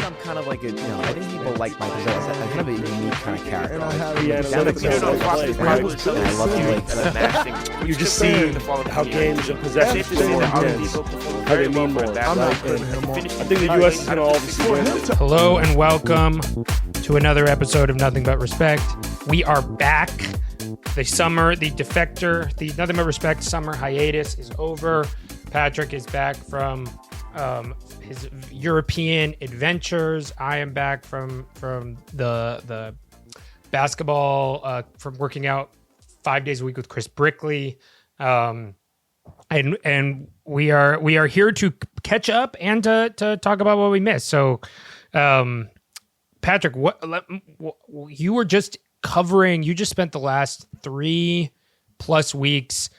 I'm kind of like I think people like my because I'm kind of a unique kind of character. And I have You just see how games and possessions are more intense, how they mean more. I'm not putting him on. I think the U.S. is going to obviously win. Hello and welcome to another episode of Nothing But Respect. We are back. The Defector, the Nothing But Respect summer hiatus is over. Patrick is back from his European adventures. I am back from the basketball, from working out 5 days a week with Chris Brickley. And we are here to catch up and to talk about what we missed. So, Patrick, you were just covering, you just spent the last 3+ weeks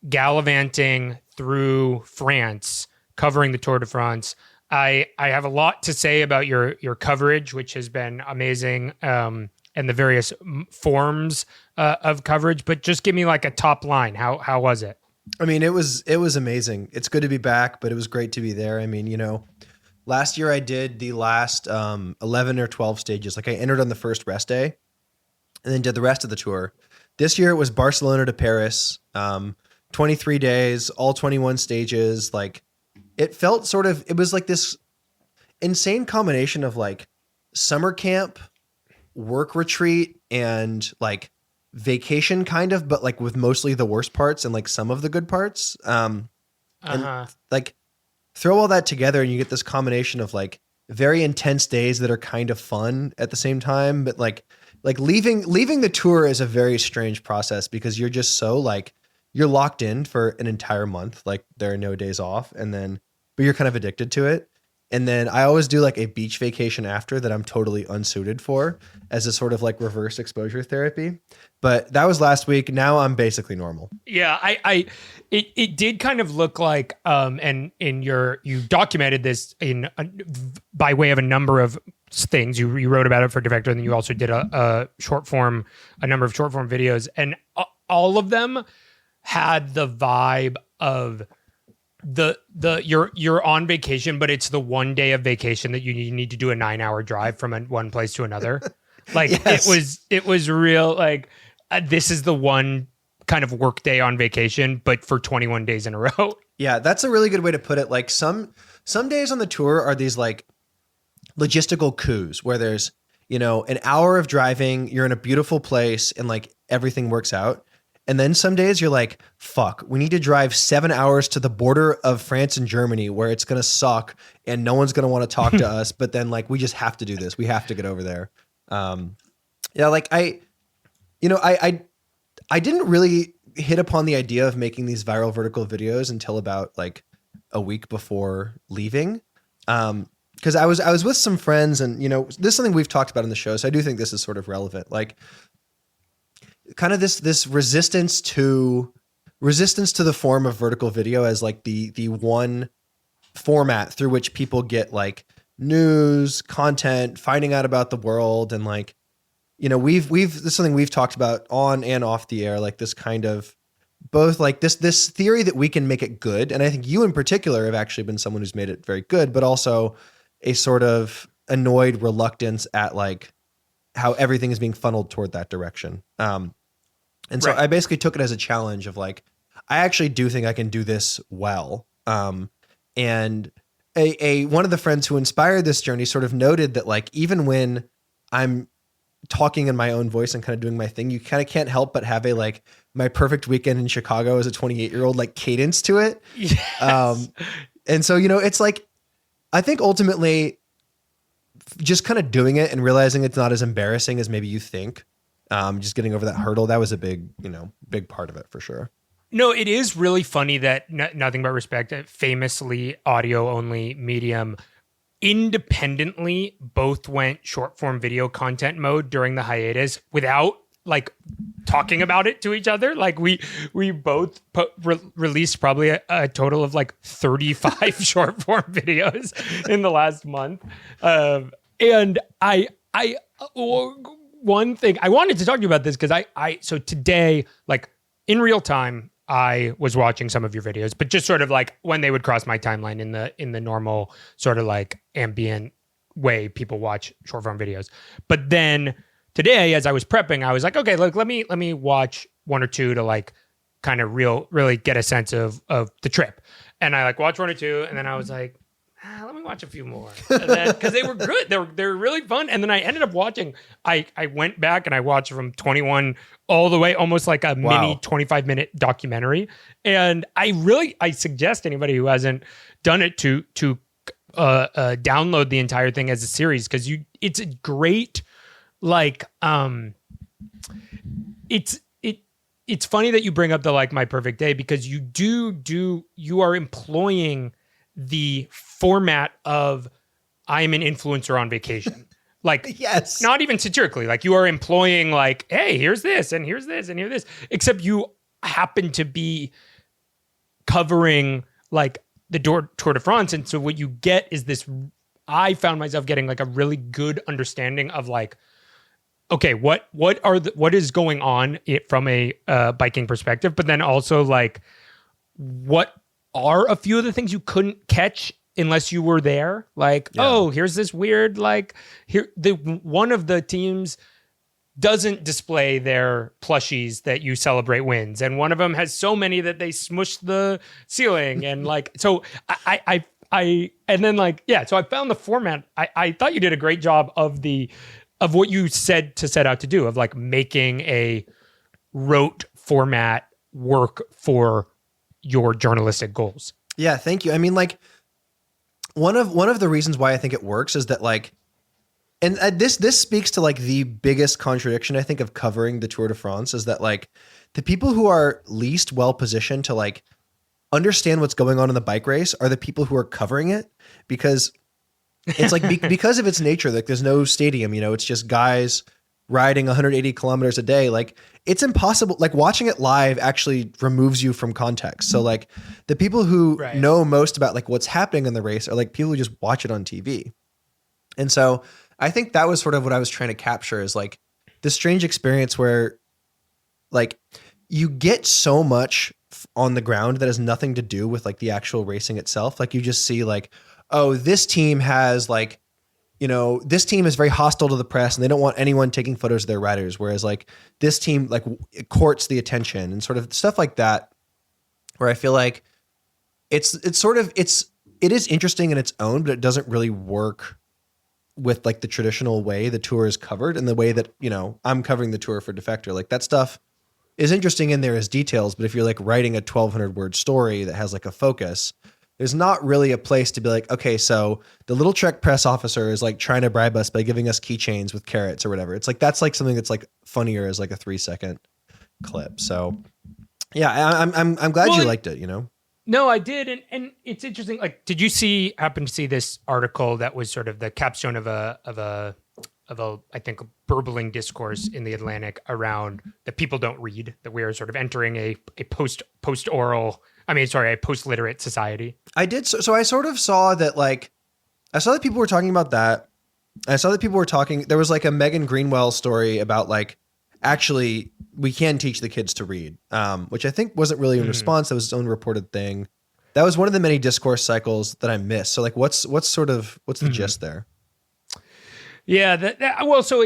gallivanting through France, covering the Tour de France. I have a lot to say about your coverage, which has been amazing, and the various forms of coverage, but just give me like a top line. How was it? I mean, it was amazing. It's good to be back, but it was great to be there. I mean, last year I did the last 11 or 12 stages. Like I entered on the first rest day and then did the rest of the tour. This year it was Barcelona to Paris, 23 days, all 21 stages. Like it felt it was like this insane combination of like summer camp, work retreat, and like vacation kind of, but like with mostly the worst parts and like some of the good parts. And like throw all that together and you get this combination of like very intense days that are kind of fun at the same time. But like leaving the tour is a very strange process because you're just so like, you're locked in for an entire month. Like there are no days off but you're kind of addicted to it. And then I always do like a beach vacation after that I'm totally unsuited for as a sort of like reverse exposure therapy. But that was last week. Now I'm basically normal. Yeah, it did kind of look like, and you documented this by way of a number of things. You wrote about it for Defector, and then you also did a number of short form videos, and all of them had the vibe of you're on vacation, but it's the one day of vacation that you need to do a 9-hour drive from one place to another. Like yes. it was real. Like this is the one kind of work day on vacation, but for 21 days in a row. Yeah, that's a really good way to put it. Like some days on the tour are these like logistical coups where there's, an hour of driving, you're in a beautiful place and like everything works out. And then some days you're like, fuck, we need to drive 7 hours to the border of France and Germany where it's going to suck and no one's going to want to talk to us. But then like, we just have to do this. We have to get over there. Like I didn't really hit upon the idea of making these viral vertical videos until about like a week before leaving. Cause I was with some friends and, this is something we've talked about on the show. So I do think this is sort of relevant. Like, kind of this resistance to the form of vertical video as like the one format through which people get like news, content, finding out about the world. And like, this is something we've talked about on and off the air, like this kind of both like this theory that we can make it good. And I think you in particular have actually been someone who's made it very good, but also a sort of annoyed reluctance at like how everything is being funneled toward that direction. And so right. I basically took it as a challenge of like, I actually do think I can do this well. And one of the friends who inspired this journey sort of noted that like, even when I'm talking in my own voice and kind of doing my thing, you kind of can't help but have like my perfect weekend in Chicago as a 28-year-old, like cadence to it. Yes. And so, it's like, I think ultimately just kind of doing it and realizing it's not as embarrassing as maybe you think. Just getting over that hurdle, that was a big part of it for sure. No, it is really funny that Nothing But Respect, famously audio only medium, independently both went short form video content mode during the hiatus without like talking about it to each other. Like we both released probably a total of like 35 short form videos in the last month. And one thing I wanted to talk to you about this because so today, like in real time, I was watching some of your videos, but just sort of like when they would cross my timeline in the normal sort of like ambient way people watch short form videos. But then today, as I was prepping, I was like, okay, look, let me watch one or two to like kind of really get a sense of the trip. And I like watched one or two, and then I was like, let me watch a few more, because they were good. They're really fun. And then I ended up watching. I went back and I watched from 21 all the way, almost like a mini 25-minute documentary. And I suggest anybody who hasn't done it to download the entire thing as a series, because it's a great like it's funny that you bring up the like My Perfect Day, because you are employing the format of I am an influencer on vacation. Like, yes, not even satirically. Like, you are employing like, hey, here's this and here's this and here's this, except you happen to be covering like the Tour de France. And so what you get is this, I found myself getting like a really good understanding of like, okay, what is going on from a biking perspective, but then also like, what are a few of the things you couldn't catch unless you were there? Like, oh, here's this weird, like, one of the teams doesn't display their plushies that you celebrate wins, and one of them has so many that they smush the ceiling, and like, so I and then like, yeah, so I found the format. I thought you did a great job of what you said to set out to do, of like making a rote format work for your journalistic goals. Yeah, thank you. I mean, like, one of the reasons why I think it works is that like, and this speaks to like the biggest contradiction I think of covering the Tour de France, is that like the people who are least well positioned to like understand what's going on in the bike race are the people who are covering it, because it's like because of its nature, like there's no stadium, it's just guys riding 180 kilometers a day. Like, it's impossible. Like, watching it live actually removes you from context. So like the people who know most about like what's happening in the race are like people who just watch it on TV. And so I think that was sort of what I was trying to capture, is like this strange experience where like you get so much on the ground that has nothing to do with like the actual racing itself. Like, you just see like, oh, this team has like, this team is very hostile to the press and they don't want anyone taking photos of their riders. Whereas like this team, like, it courts the attention and sort of stuff like that, where I feel like it is interesting in its own, but it doesn't really work with like the traditional way the tour is covered, and the way that, I'm covering the tour for Defector. Like, that stuff is interesting in there as details, but if you're like writing a 1,200 word story that has like a focus, there's not really a place to be like, okay, so the Little Trek press officer is like trying to bribe us by giving us keychains with carrots or whatever. It's like, that's like something that's like funnier as like a 3-second clip. So yeah, I'm glad you liked it, No, I did. And it's interesting. Like, did you happen to see this article that was sort of the capstone of a I think a burbling discourse in the Atlantic around that people don't read, that we are sort of entering a post-literate society? I did. So I sort of saw that, like, I saw that people were talking about that. I saw that people were talking, there was like a Megan Greenwell story about like, actually we can teach the kids to read, which I think wasn't really in response. That was its own reported thing. That was one of the many discourse cycles that I missed. So like, what's the gist there? Yeah. So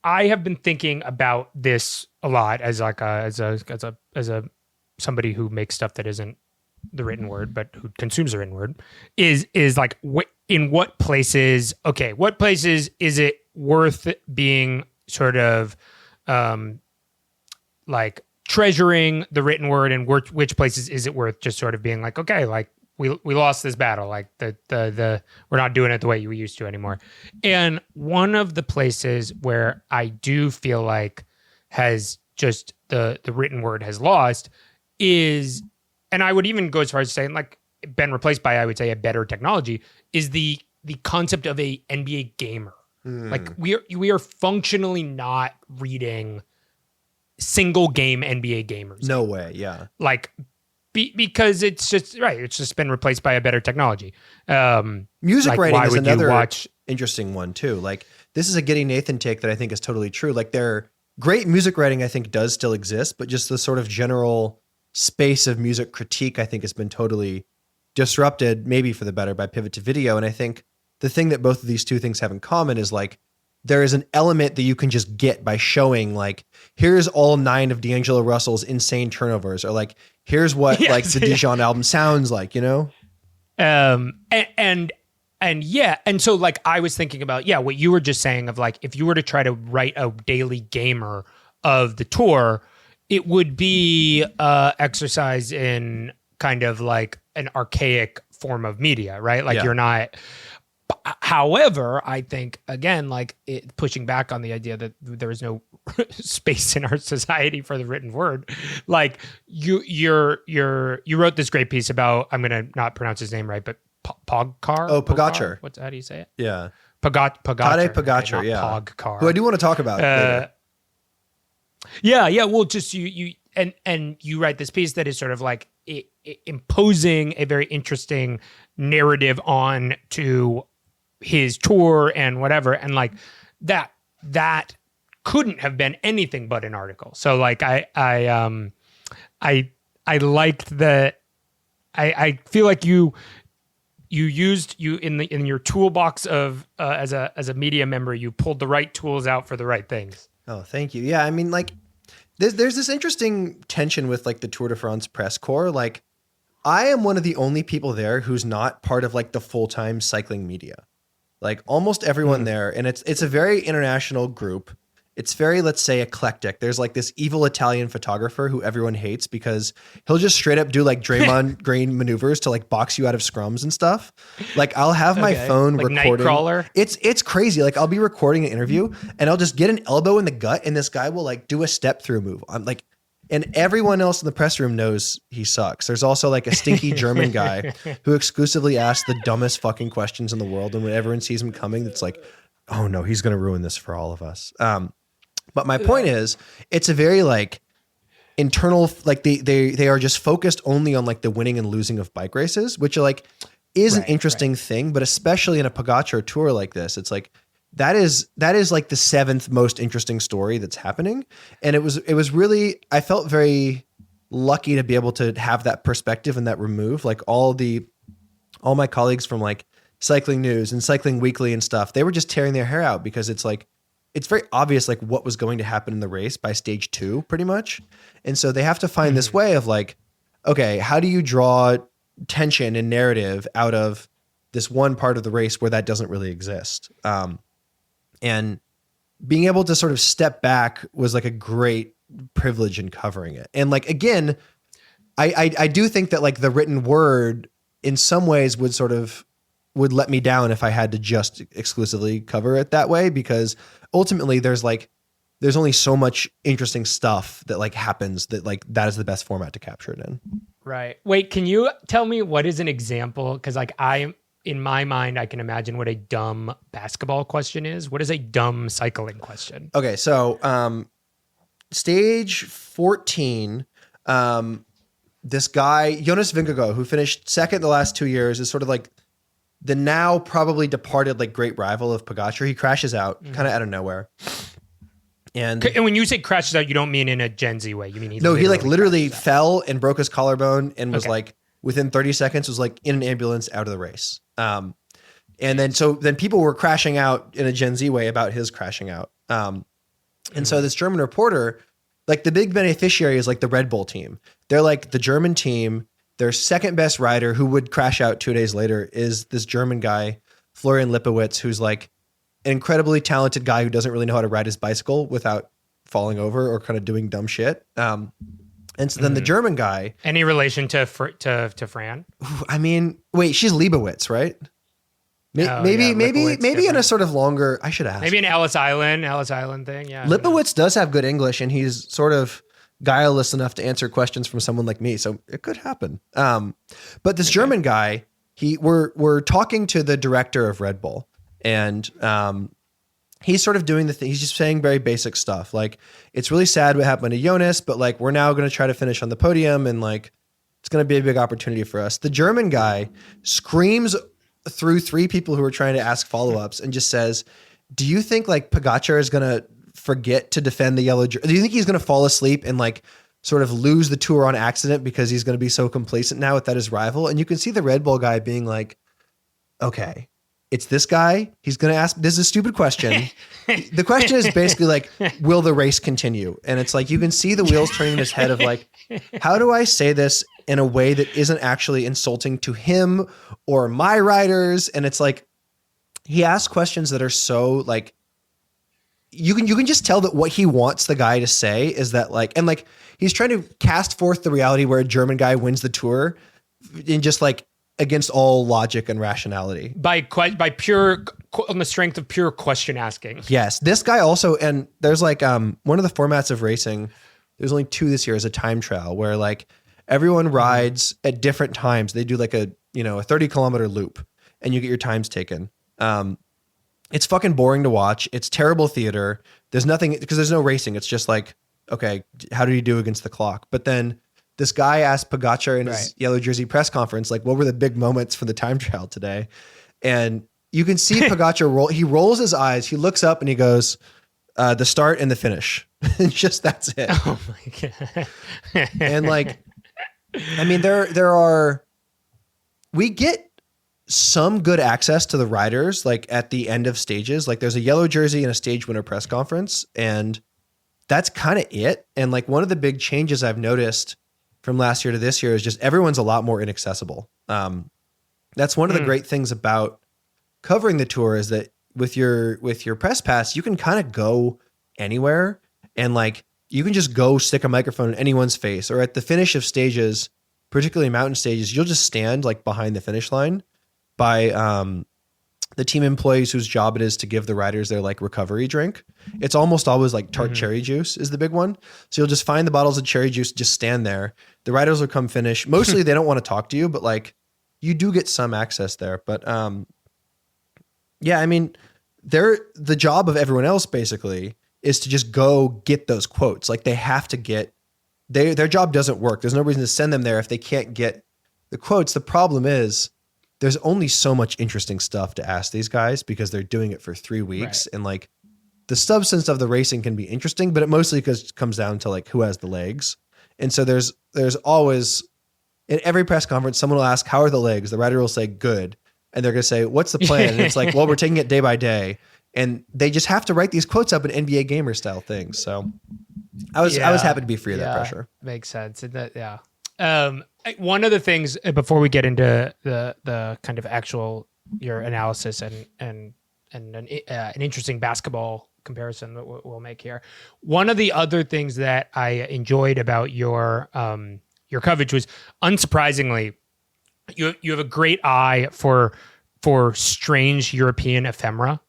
I have been thinking about this a lot as like as a somebody who makes stuff that isn't the written word, but who consumes the written word, is like, in what places is it worth being sort of like treasuring the written word, and which places is it worth just sort of being like, okay, like we lost this battle, like the we're not doing it the way we used to anymore. And one of the places where I do feel like has just the written word has lost is, and I would even go as far as saying like been replaced by, I would say, a better technology, is the concept of a NBA gamer. Like, we are functionally not reading single game NBA gamers. No way. Yeah. Like, because it's just been replaced by a better technology. Music like, writing is another interesting one too. Like, this is a Getty Nathan take that I think is totally true. Like, their great music writing, I think, does still exist, but just the sort of general space of music critique, I think, has been totally disrupted, maybe for the better, by pivot to video. And I think the thing that both of these two things have in common is like, there is an element that you can just get by showing like, here's all 9 of D'Angelo Russell's insane turnovers, or like, here's what like the Dijon album sounds like, you know? And yeah. And so like, I was thinking about, what you were just saying of like, if you were to try to write a daily gamer of the tour, it would be exercise in kind of like an archaic form of media, right? Like you're not. However, I think again, like pushing back on the idea that there is no space in our society for the written word. Like you wrote this great piece about, I'm gonna not pronounce his name right, but Pogacar. Oh, Pogacar. How do you say it? Yeah, Pogacar. Tadej Pogacar. Okay, yeah, Pogacar. Who I do want to talk about. Later. Yeah. Well, just you you write this piece that is sort of like imposing a very interesting narrative on to his tour and whatever, and like that couldn't have been anything but an article. So like I liked that. I feel like you used in your toolbox of as a media member, you pulled the right tools out for the right things. Oh, thank you. Yeah, I mean, like there's this interesting tension with like the Tour de France press corps. Like, I am one of the only people there who's not part of like the full-time cycling media. Like almost everyone there, and it's a very international group. It's very, let's say, eclectic. There's like this evil Italian photographer who everyone hates because he'll just straight up do like Draymond Green maneuvers to like box you out of scrums and stuff. Like I'll have my phone like recording. Nightcrawler. It's crazy. Like I'll be recording an interview and I'll just get an elbow in the gut and this guy will like do a step through move. I'm like, and everyone else in the press room knows he sucks. There's also like a stinky German guy who exclusively asks the dumbest fucking questions in the world. And when everyone sees him coming, it's like, oh no, he's going to ruin this for all of us. But my point is, it's a very like internal, like they are just focused only on like the winning and losing of bike races, which are like is an interesting thing, but especially in a Pogacar tour like this, it's like that is like the 7th most interesting story that's happening. And it was really, I felt very lucky to be able to have that perspective and that remove. Like all my colleagues from like Cycling News and Cycling Weekly and stuff, they were just tearing their hair out because it's like, it's very obvious like what was going to happen in the race by stage 2 pretty much. And so they have to find this way of like, okay, how do you draw tension and narrative out of this one part of the race where that doesn't really exist? And being able to sort of step back was like a great privilege in covering it. And like, again, I do think that like the written word in some ways would let me down if I had to just exclusively cover it that way, because ultimately there's only so much interesting stuff that like happens that like that is the best format to capture it in. Right. Wait, can you tell me what is an example? Cause like in my mind, I can imagine what a dumb basketball question is. What is a dumb cycling question? Okay. So, stage 14, this guy, Jonas Vingegaard, who finished second the last 2 years, is sort of like the now probably departed like great rival of Pogacar. He crashes out kind of out of nowhere. And when you say crashes out, you don't mean in a Gen Z way. You mean he like literally fell and broke his collarbone and was like within 30 seconds was like in an ambulance out of the race. And then people were crashing out in a Gen Z way about his crashing out. And so this German reporter, like the big beneficiary is like the Red Bull team. They're like the German team. Their second best rider, who would crash out 2 days later, is this German guy, Florian Lipowitz, who's like an incredibly talented guy who doesn't really know how to ride his bicycle without falling over or kind of doing dumb shit. And so then the German guy. Any relation to Fran? I mean, wait, she's Leibowitz, right? Maybe in a sort of longer. I should ask. Maybe an Ellis Island thing. Yeah. Lipowitz does have good English, and he's sort of guileless enough to answer questions from someone like me, so it could happen. But this German guy, we're talking to the director of Red Bull, and he's sort of doing the thing. He's just saying very basic stuff, like it's really sad what happened to Jonas, but like we're now going to try to finish on the podium, and like it's going to be a big opportunity for us. The German guy screams through 3 people who are trying to ask follow-ups and just says, "Do you think like Pogacar is going to forget to defend the yellow jersey? Do you think he's going to fall asleep and like sort of lose the tour on accident because he's going to be so complacent now without his rival?" And you can see the Red Bull guy being like, okay, it's this guy. He's going to ask, this is a stupid question. The question is basically like, will the race continue? And it's like, you can see the wheels turning in his head of like, how do I say this in a way that isn't actually insulting to him or my riders? And it's like, he asks questions that are so like, you can just tell that what he wants the guy to say is that like, and like, he's trying to cast forth the reality where a German guy wins the Tour in just like, against all logic and rationality by pure, on the strength of pure question asking. Yes. This guy also, and there's like, one of the formats of racing, there's only 2 this year, is a time trial where like everyone rides at different times. They do like a 30-kilometer loop and you get your times taken. It's fucking boring to watch. It's terrible theater. There's nothing, because there's no racing. It's just like, okay, how did he do against the clock? But then this guy asked Pogacar in his yellow jersey press conference, like, what were the big moments for the time trial today? And you can see Pogacar he rolls his eyes, he looks up and he goes, the start and the finish. And just, that's it. Oh my God. And like, I mean, we get some good access to the riders, like at the end of stages. Like there's a yellow jersey and a stage winner press conference, and that's kind of it. And like one of the big changes I've noticed from last year to this year is just everyone's a lot more inaccessible. That's one of the great things about covering the Tour, is that with your press pass, you can kind of go anywhere, and like you can just go stick a microphone in anyone's face, or at the finish of stages, particularly mountain stages, you'll just stand like behind the finish line by the team employees whose job it is to give the riders their like recovery drink. It's almost always like tart cherry juice is the big one. So you'll just find the bottles of cherry juice, just stand there. The riders will come finish. Mostly they don't want to talk to you, but like you do get some access there. But yeah, I mean, the job of everyone else basically is to just go get those quotes. Like they have to get, their job doesn't work. There's no reason to send them there if they can't get the quotes. The problem is there's only so much interesting stuff to ask these guys because they're doing it for 3 weeks. Right. And like the substance of the racing can be interesting, but it mostly comes down to like who has the legs. And so there's always, in every press conference, someone will ask, how are the legs? The rider will say, good. And they're going to say, what's the plan? And it's like, well, we're taking it day by day. And they just have to write these quotes up in NBA gamer style things. So I was happy to be free of that pressure. Makes sense. One of the things before we get into the kind of actual your analysis and an interesting basketball comparison that we'll make here. One of the other things that I enjoyed about your coverage was, unsurprisingly, you have a great eye for strange European ephemera.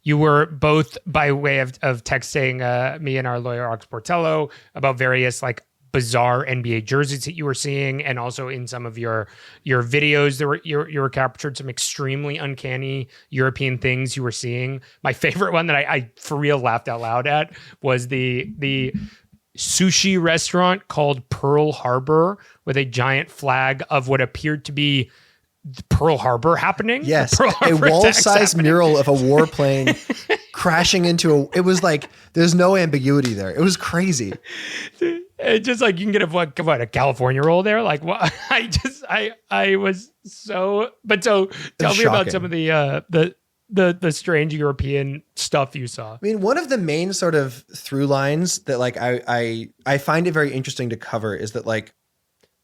You were both by way of texting me and our lawyer Alex Portello about various like bizarre NBA jerseys that you were seeing, and also in some of your videos you were captured some extremely uncanny European things you were seeing. My favorite one that I for real laughed out loud at was the sushi restaurant called Pearl Harbor with a giant flag of what appeared to be Pearl Harbor happening. Yes, a wall-sized mural of a warplane crashing into it was like, there's no ambiguity there. It was crazy. It's just like, you can get a California roll there. Like, what? I was so, but so tell me about some of the strange European stuff you saw. I mean, one of the main sort of through lines that like I find it very interesting to cover is that like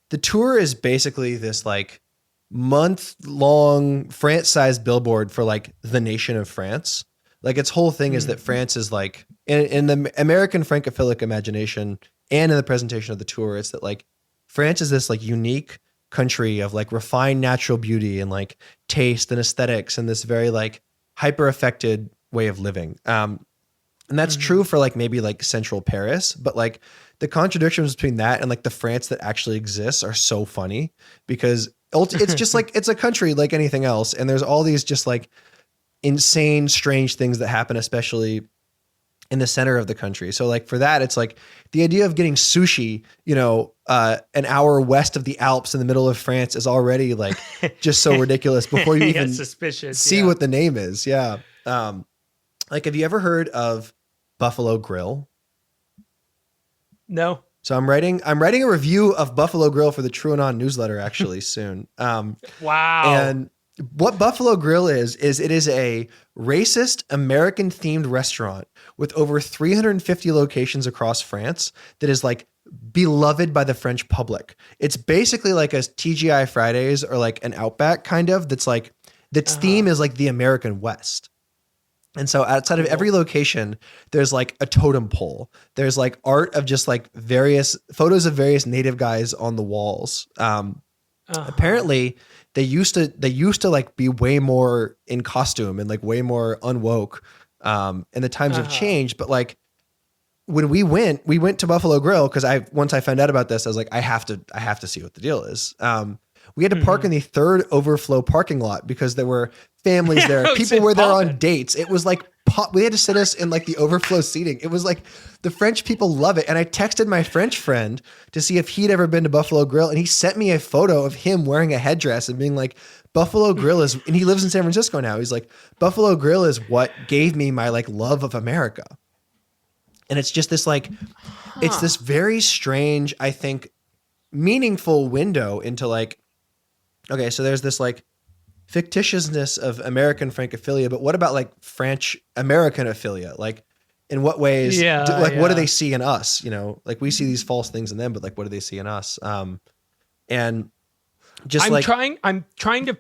the Tour is basically this like month-long France-sized billboard for like the nation of France. Like its whole thing is that France is like, in the American Francophilic imagination and in the presentation of the Tour, it's that like France is this like unique country of like refined natural beauty and like taste and aesthetics and this very like hyper affected way of living. And that's true for like maybe like central Paris, but like the contradictions between that and like the France that actually exists are so funny, because it's just like, it's a country like anything else. And there's all these just like insane, strange things that happen, especially in the center of the country. So like for that, it's like the idea of getting sushi, an hour west of the Alps in the middle of France is already like just so ridiculous before you even see what the name is. Yeah. Like, have you ever heard of Buffalo Grill? No. So I'm writing a review of Buffalo Grill for the True Anon newsletter actually soon. Wow. And What Buffalo Grill is it is a racist American themed restaurant with over 350 locations across France that is like beloved by the French public. It's basically like a TGI Fridays or like an Outback kind of that's like its theme is like the American West. And so outside of every location, there's like a totem pole. There's like art of just like various photos of various native guys on the walls. Apparently they used to like be way more in costume and like way more unwoke. And the times have changed, but like when we went to Buffalo Grill, cause once I found out about this, I was like, I have to see what the deal is. We had to park in the third overflow parking lot because there were families there. People were there on dates. It was like, we had to sit us in like the overflow seating. It was like the French people love it. And I texted my French friend to see if he'd ever been to Buffalo Grill. And he sent me a photo of him wearing a headdress and being like, Buffalo Grill is, and he lives in San Francisco now. He's like, Buffalo Grill is what gave me my like love of America. And it's just this like, it's this very strange, I think, meaningful window into like, okay, so there's this like fictitiousness of American Francophilia, but what about like French American affiliate? Like in what ways, what do they see in us? You know, like we see these false things in them, but like, what do they see in us? And just I'm trying to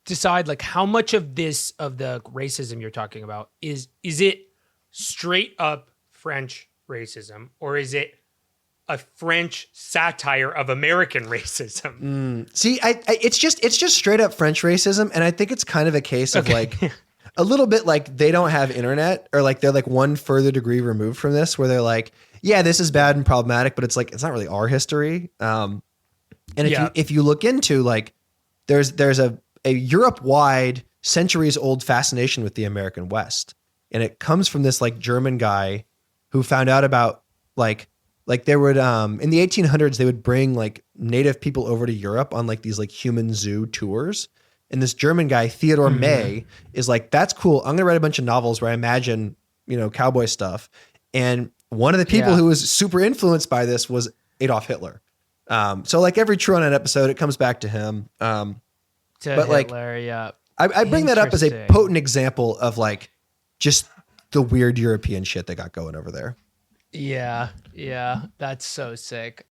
decide like how much of the racism you're talking about is it straight up French racism, or is it a French satire of American racism? See, it's just straight up French racism. And I think it's kind of a case of like a little bit like they don't have internet, or like they're like one further degree removed from this, where they're like, yeah, this is bad and problematic, but it's like, it's not really our history. And if you look into like, there's a Europe-wide centuries old fascination with the American West. And it comes from this like German guy who found out about like they would, in the 1800s, they would bring like native people over to Europe on like these like human zoo tours. And this German guy, Theodore May, is like, that's cool. I'm going to write a bunch of novels where I imagine, you know, cowboy stuff. And one of the people who was super influenced by this was Adolf Hitler. So like every True on It episode, it comes back to him. But Hitler, like, I bring that up as a potent example of like just the weird European shit they got going over there. Yeah, that's so sick.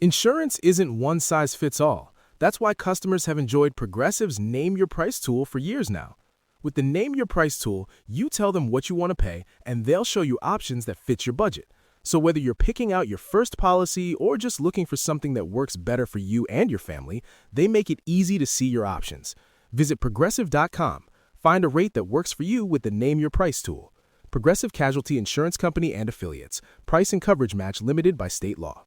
Insurance isn't one size fits all. That's why customers have enjoyed Progressive's Name Your Price tool for years now. With the Name Your Price tool, you tell them what you want to pay, and they'll show you options that fit your budget. So whether you're picking out your first policy or just looking for something that works better for you and your family, they make it easy to see your options. Visit Progressive.com. Find a rate that works for you with the Name Your Price tool. Progressive Casualty Insurance Company and Affiliates. Price and coverage match limited by state law.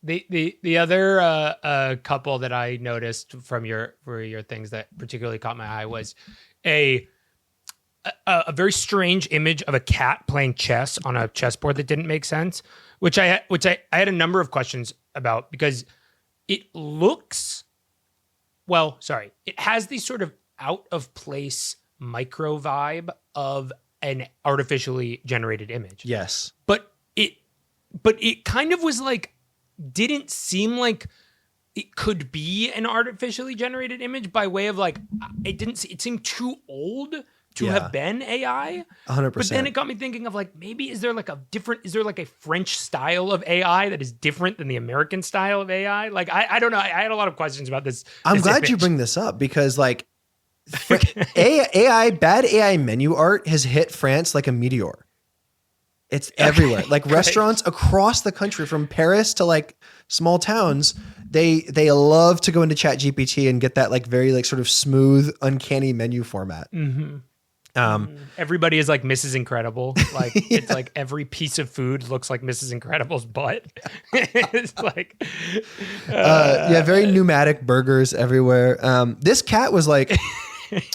The other couple that I noticed from your things that particularly caught my eye was a very strange image of a cat playing chess on a chessboard that didn't make sense, which I had a number of questions about, because it has these sort of out of place micro vibe of an artificially generated image. Yes. But it kind of was like, didn't seem like it could be an artificially generated image, by way of like, it seemed too old to have been AI. 100%. But then it got me thinking of like, maybe is there like a French style of AI that is different than the American style of AI? Like, I don't know. I had a lot of questions about this. I'm glad you bring this up, because like bad AI menu art has hit France like a meteor. It's everywhere. Like restaurants across the country, from Paris to like small towns, they love to go into ChatGPT and get that like very like sort of smooth, uncanny menu format. Everybody is like Mrs. Incredible. Like it's like every piece of food looks like Mrs. Incredible's butt. It's like very pneumatic burgers everywhere. This cat was like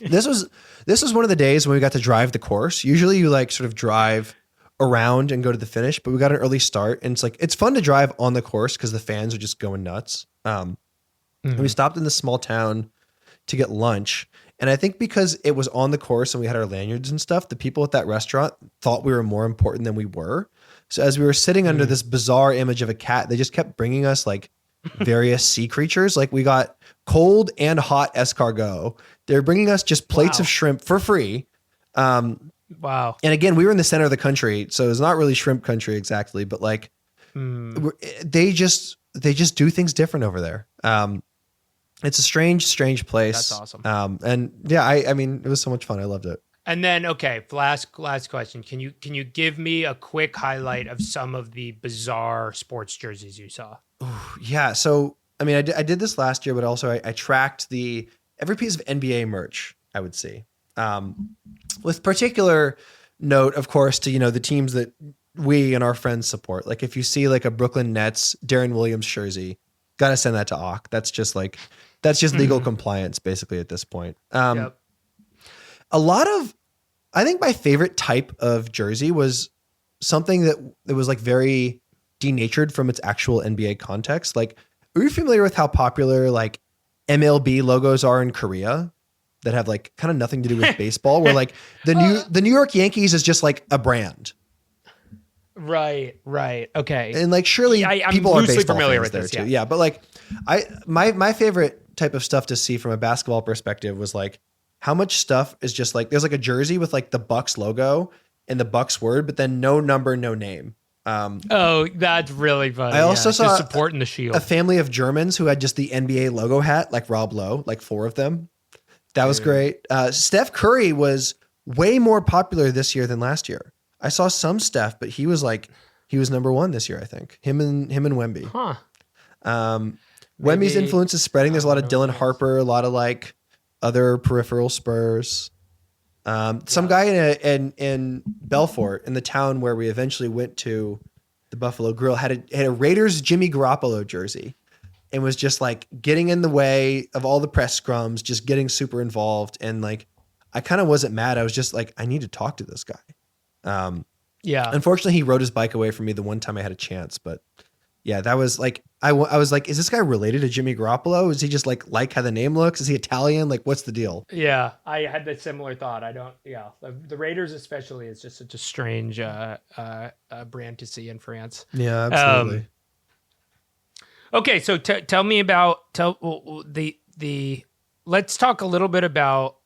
this was one of the days when we got to drive the course. Usually you like sort of drive around and go to the finish, but we got an early start, and it's fun to drive on the course because the fans are just going nuts. And we stopped in this small town to get lunch. And I think because it was on the course and we had our lanyards and stuff, the people at that restaurant thought we were more important than we were. So as we were sitting under this bizarre image of a cat, they just kept bringing us like various sea creatures. Like we got cold and hot escargot. They're bringing us just plates of shrimp for free. Wow. And again, we were in the center of the country, so it's not really shrimp country exactly, but like they just do things different over there. It's a strange place. That's awesome. And yeah, I mean, it was so much fun. I loved it. And then, okay, last question. Can you give me a quick highlight of some of the bizarre sports jerseys you saw? Yeah. So, I mean, I did this last year, but also I tracked every piece of NBA merch I would see. With particular note, of course, to, the teams that we and our friends support. Like if you see like a Brooklyn Nets, Darren Williams jersey, got to send that to Ock. That's just legal compliance basically at this point. Yep. I think my favorite type of jersey was something that was like very denatured from its actual NBA context. Like, are you familiar with how popular like MLB logos are in Korea that have like kind of nothing to do with baseball? Where like the New York Yankees is just like a brand. Right. Okay. And like surely I'm people are loosely baseball familiar fans with there this, too. yeah. Yeah, but like my favorite type of stuff to see from a basketball perspective was like how much stuff is just like there's like a jersey with like the Bucks logo and the Bucks word, but then no number, no name. Oh, that's really funny. I also saw just supporting the Shield. a family of Germans who had just the NBA logo hat, like Rob Lowe, like 4 of them. That was great. Steph Curry was way more popular this year than last year. I saw some Steph, but he was number 1 this year, I think. Him and Wemby. Huh. Wemby's influence is spreading. There's a lot of Dylan Harper, a lot of like other peripheral Spurs. Some guy in Belfort, in the town where we eventually went to, the Buffalo Grill, had a Raiders Jimmy Garoppolo jersey and was just like getting in the way of all the press scrums, just getting super involved. And like, I kind of wasn't mad. I was just like, I need to talk to this guy. Yeah. Unfortunately, he wrote his bike away from me the one time I had a chance, but yeah, that was like, I was like, is this guy related to Jimmy Garoppolo? Is he just like how the name looks? Is he Italian? Like, what's the deal? Yeah, I had that similar thought. The Raiders especially is just such a strange brand to see in France. Yeah, absolutely. Okay, so tell me about the. Let's talk a little bit about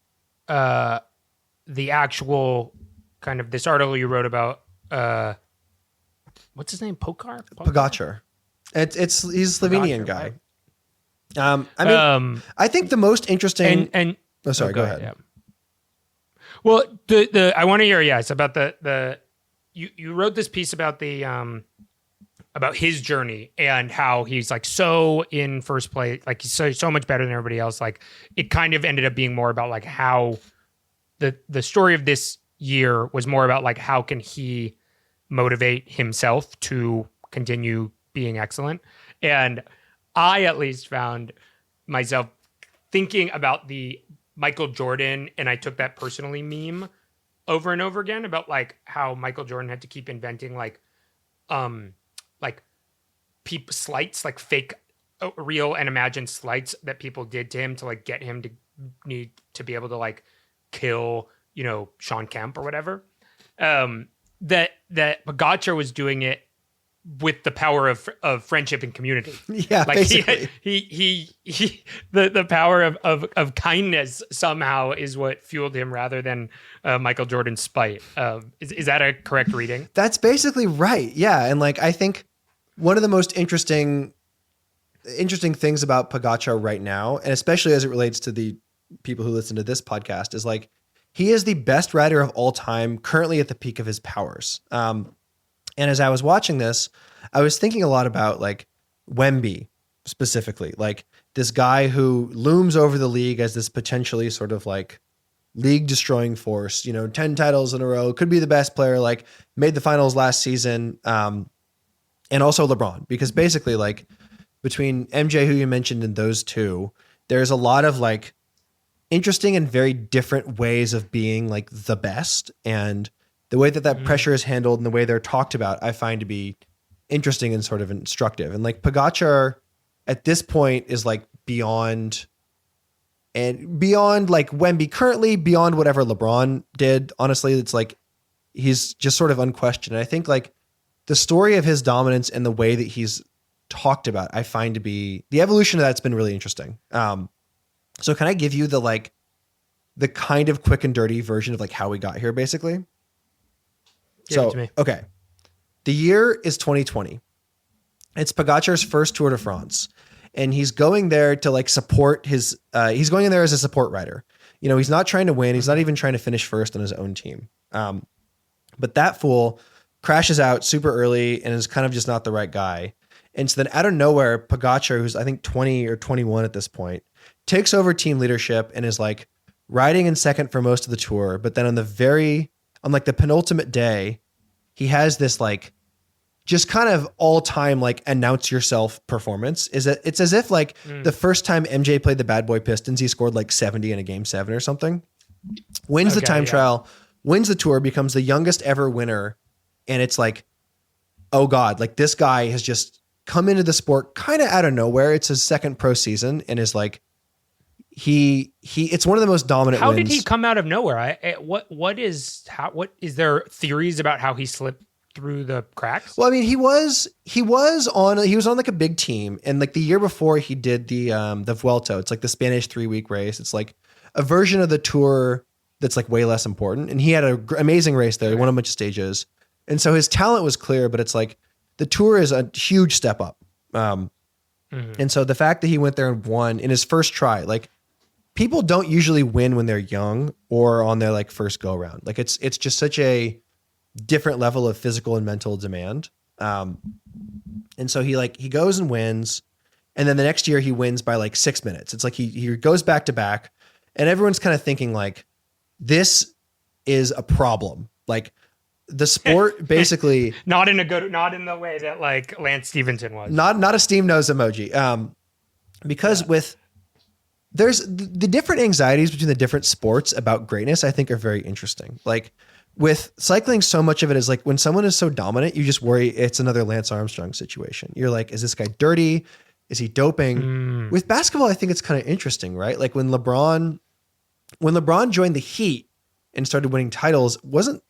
the actual kind of this article you wrote about. What's his name? Pogacar. He's a Slovenian guy. Right? I think the most interesting and oh, sorry, go ahead. Yeah. Well, the I want to hear it's about the you wrote this piece about the about his journey and how he's like so in first place, like he's so much better than everybody else. Like it kind of ended up being more about like how the story of this year was more about like how can he motivate himself to continue being excellent. And I at least found myself thinking about the Michael Jordan, and I took that personally meme over and over again about like how Michael Jordan had to keep inventing like slights, like fake real and imagined slights that people did to him to like get him to need to be able to like kill, Sean Kemp or whatever. That Pogacar was doing it with the power of friendship and community. Yeah, like basically. he the power of kindness somehow is what fueled him rather than Michael Jordan's spite. Is that a correct reading? That's basically right. Yeah, and like I think one of the most interesting things about Pogacar right now, and especially as it relates to the people who listen to this podcast, is like he is the best rider of all time, currently at the peak of his powers. And as I was watching this, I was thinking a lot about like Wemby specifically, like this guy who looms over the league as this potentially sort of like league destroying force, 10 titles in a row, could be the best player, like made the finals last season. And also LeBron, because basically like between MJ, who you mentioned, and those two, there's a lot of like interesting and very different ways of being like the best. And the way that pressure is handled and the way they're talked about, I find to be interesting and sort of instructive. And like Pogacar at this point is like beyond like Wemby currently, beyond whatever LeBron did. Honestly, it's like he's just sort of unquestioned. And I think like the story of his dominance and the way that he's talked about, I find to be the evolution of that's been really interesting. So can I give you the kind of quick and dirty version of like how we got here, basically? Give it to me. Okay. The year is 2020. It's Pogacar's first Tour de France. And he's going there to like support he's going in there as a support rider. You know, he's not trying to win. He's not even trying to finish first on his own team. But that fool crashes out super early and is kind of just not the right guy. And so then out of nowhere, Pogacar, who's I think 20 or 21 at this point, takes over team leadership and is like riding in second for most of the tour. But then on like the penultimate day, he has this like just kind of all time like announce yourself performance. It's as if like the first time MJ played the Bad Boy Pistons, he scored like 70 in a game 7 or something. Wins the time trial, wins the tour, becomes the youngest ever winner. And it's like, oh God, like this guy has just come into the sport kind of out of nowhere. It's his second pro season and is like, it's one of the most dominant How wins. did he come out of nowhere? What is there theories about how he slipped through the cracks? Well, I mean, he was on like a big team, and like the year before he did the Vuelta. It's like the Spanish 3-week race. It's like a version of the tour that's like way less important. And he had an amazing race there. He won a bunch of stages, and so his talent was clear. But it's like the tour is a huge step up. And so the fact that he went there and won in his first try, like people don't usually win when they're young or on their like first go round. Like it's just such a different level of physical and mental demand. And so he goes and wins. And then the next year he wins by like 6 minutes. It's like he goes back to back and everyone's kind of thinking like, this is a problem. Like the sport basically not in the way that like Lance Stevenson was. Not a steam nose emoji. Because there's the different anxieties between the different sports about greatness, I think are very interesting. Like with cycling, so much of it is like when someone is so dominant, you just worry it's another Lance Armstrong situation. You're like, is this guy dirty? Is he doping? With basketball, I think it's kind of interesting, right? Like when LeBron joined the Heat and started winning titles, this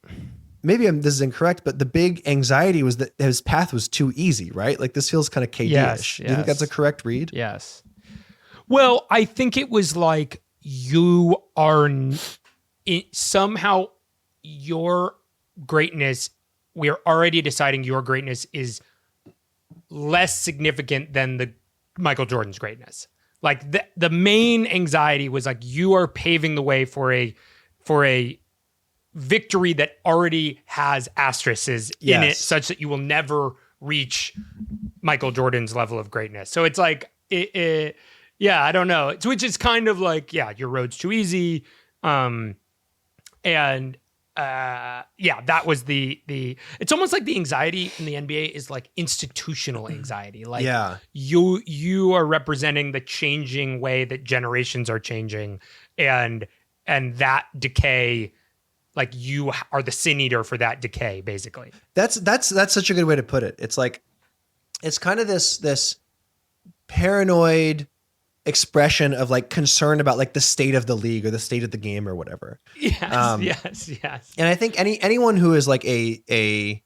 is incorrect, but the big anxiety was that his path was too easy, right? Like this feels kind of KD-ish. Yes, Do you think that's a correct read? Yes. Well, I think it was like you are somehow your greatness, we're already deciding your greatness is less significant than the Michael Jordan's greatness. Like the main anxiety was like you are paving the way for a victory that already has asterisks in it, such that you will never reach Michael Jordan's level of greatness. So it's like yeah, I don't know. Which is kind of like, yeah, your road's too easy. That was the it's almost like the anxiety in the NBA is like institutional anxiety. Like you are representing the changing way that generations are changing and that decay, like you are the sin eater for that decay, basically. That's such a good way to put it. It's like, it's kind of this paranoid expression of like concern about like the state of the league or the state of the game or whatever. Yes. And I think anyone who is like an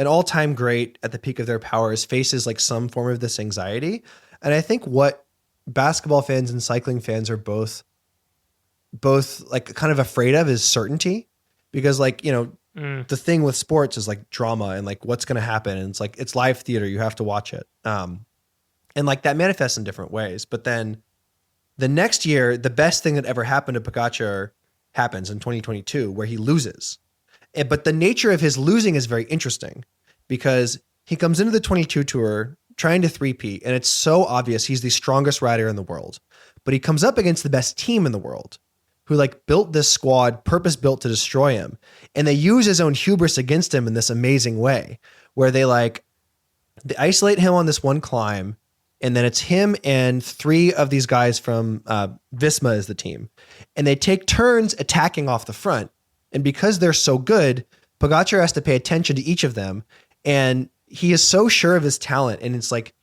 all-time great at the peak of their powers faces like some form of this anxiety. And I think what basketball fans and cycling fans are both like kind of afraid of is certainty, because like, you know, the thing with sports is like drama and like what's going to happen. And it's like, it's live theater. You have to watch it. And like that manifests in different ways. But then the next year, the best thing that ever happened to Pogacar happens in 2022, where he loses. But the nature of his losing is very interesting because he comes into the 22 Tour trying to three-peat, and it's so obvious he's the strongest rider in the world. But he comes up against the best team in the world, who like built this squad purpose-built to destroy him. And they use his own hubris against him in this amazing way, where they isolate him on this one climb. And then it's him and 3 of these guys from Visma is the team. And they take turns attacking off the front. And because they're so good, Pogacar has to pay attention to each of them. And he is so sure of his talent. And it's like,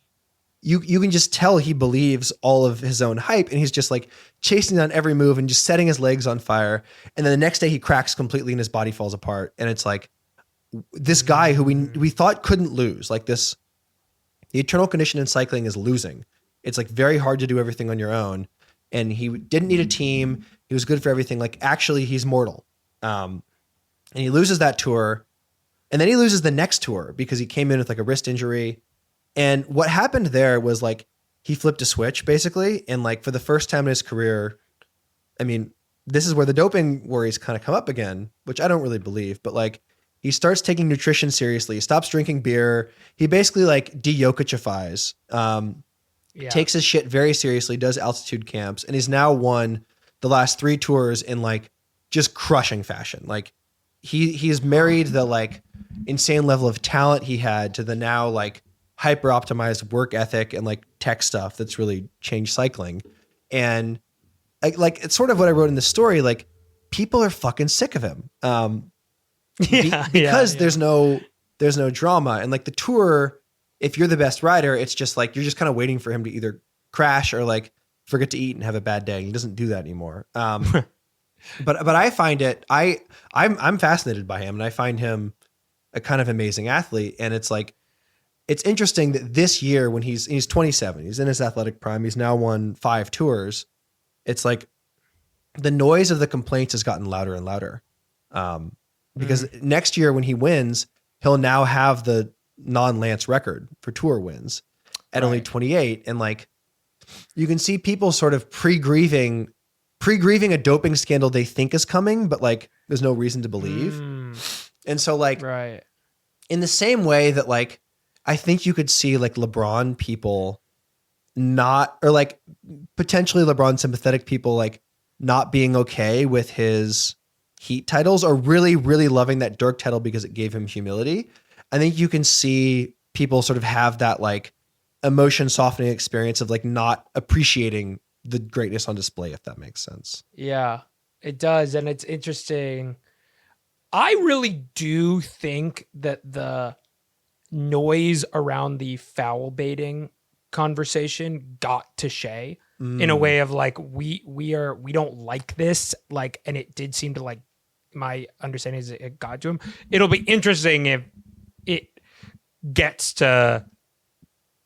you can just tell he believes all of his own hype. And he's just like chasing down every move and just setting his legs on fire. And then the next day he cracks completely and his body falls apart. And it's like this guy who we thought couldn't lose, like this the eternal condition in cycling is losing. It's like very hard to do everything on your own. And he didn't need a team. He was good for everything. Like actually he's mortal. And he loses that tour. And then he loses the next tour because he came in with like a wrist injury. And what happened there was like, he flipped a switch basically. And like for the first time in his career, I mean, this is where the doping worries kind of come up again, which I don't really believe, but like he starts taking nutrition seriously. He stops drinking beer. He basically like de-Jokicifies, takes his shit very seriously, does altitude camps, and he's now won the last 3 tours in like just crushing fashion. Like he's married the like insane level of talent he had to the now like hyper optimized work ethic and like tech stuff that's really changed cycling. And like it's sort of what I wrote in the story. Like people are fucking sick of him. Because there's no drama. And like the tour, if you're the best rider, it's just like, you're just kind of waiting for him to either crash or like forget to eat and have a bad day. He doesn't do that anymore. But I find it, I'm fascinated by him, and I find him a kind of amazing athlete. And it's like, it's interesting that this year when he's 27, he's in his athletic prime, he's now won 5 tours. It's like the noise of the complaints has gotten louder and louder. Because next year when he wins, he'll now have the non-Lance record for tour wins at only 28. And like, you can see people sort of pre-grieving a doping scandal they think is coming, but like, there's no reason to believe. And so like, in the same way that like, I think you could see like LeBron people not, or like potentially LeBron sympathetic people, like not being okay with his Heat titles, or really, really loving that Dirk title because it gave him humility. I think you can see people sort of have that like emotion softening experience of like not appreciating the greatness on display, if that makes sense. Yeah, it does. And it's interesting. I really do think that the noise around the foul baiting conversation got to Shea in a way of like, we don't like this. Like, and it did seem to like, my understanding is it got to him. It'll be interesting if it gets to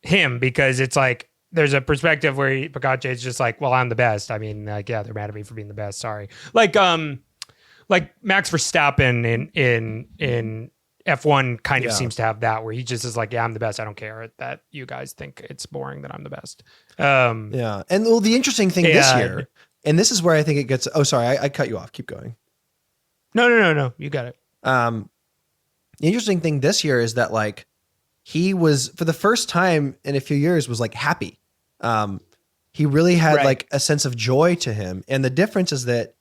him, because it's like, there's a perspective where Pogacar is just like, well, I'm the best. I mean, like, yeah, they're mad at me for being the best. Sorry. Like Max Verstappen in F1 kind of seems to have that, where he just is like, yeah, I'm the best. I don't care that you guys think it's boring that I'm the best. And well, the interesting thing this year, and this is where I think it gets, oh, sorry, I cut you off. Keep going. No. You got it. The interesting thing this year is that like, he was, for the first time in a few years, was like happy. He really had like a sense of joy to him. And the difference is that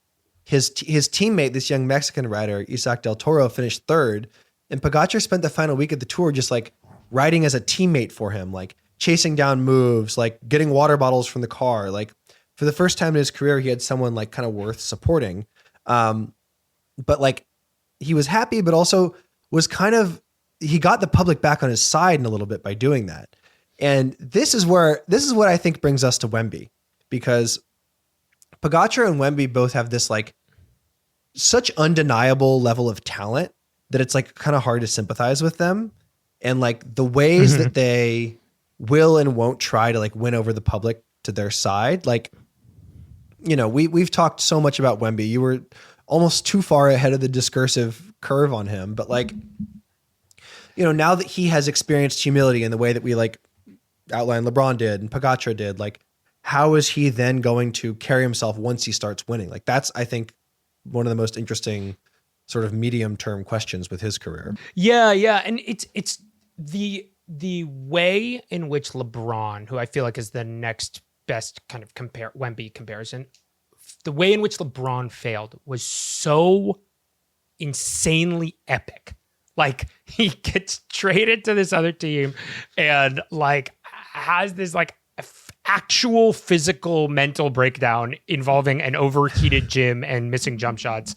his teammate, this young Mexican rider, Isaac Del Toro, finished 3rd. And Pogacar spent the final week of the tour just like riding as a teammate for him, like chasing down moves, like getting water bottles from the car. Like for the first time in his career, he had someone like kind of worth supporting. But like he was happy, but also was kind of, he got the public back on his side in a little bit by doing that. And this is what I think brings us to Wemby, because Pogacar and Wemby both have this like such undeniable level of talent that it's like kind of hard to sympathize with them. And like the ways that they will and won't try to like win over the public to their side. Like, you know, we've talked so much about Wemby. You were almost too far ahead of the discursive curve on him, but like, you know, now that he has experienced humility in the way that we like outlined LeBron did and Pogacar did, like, how is he then going to carry himself once he starts winning? Like, that's, I think, one of the most interesting sort of medium term questions with his career. Yeah. And it's the way in which LeBron, who I feel like is the next best kind of Wemby comparison, the way in which LeBron failed was so insanely epic. Like, he gets traded to this other team and like has this like actual physical mental breakdown involving an overheated gym and missing jump shots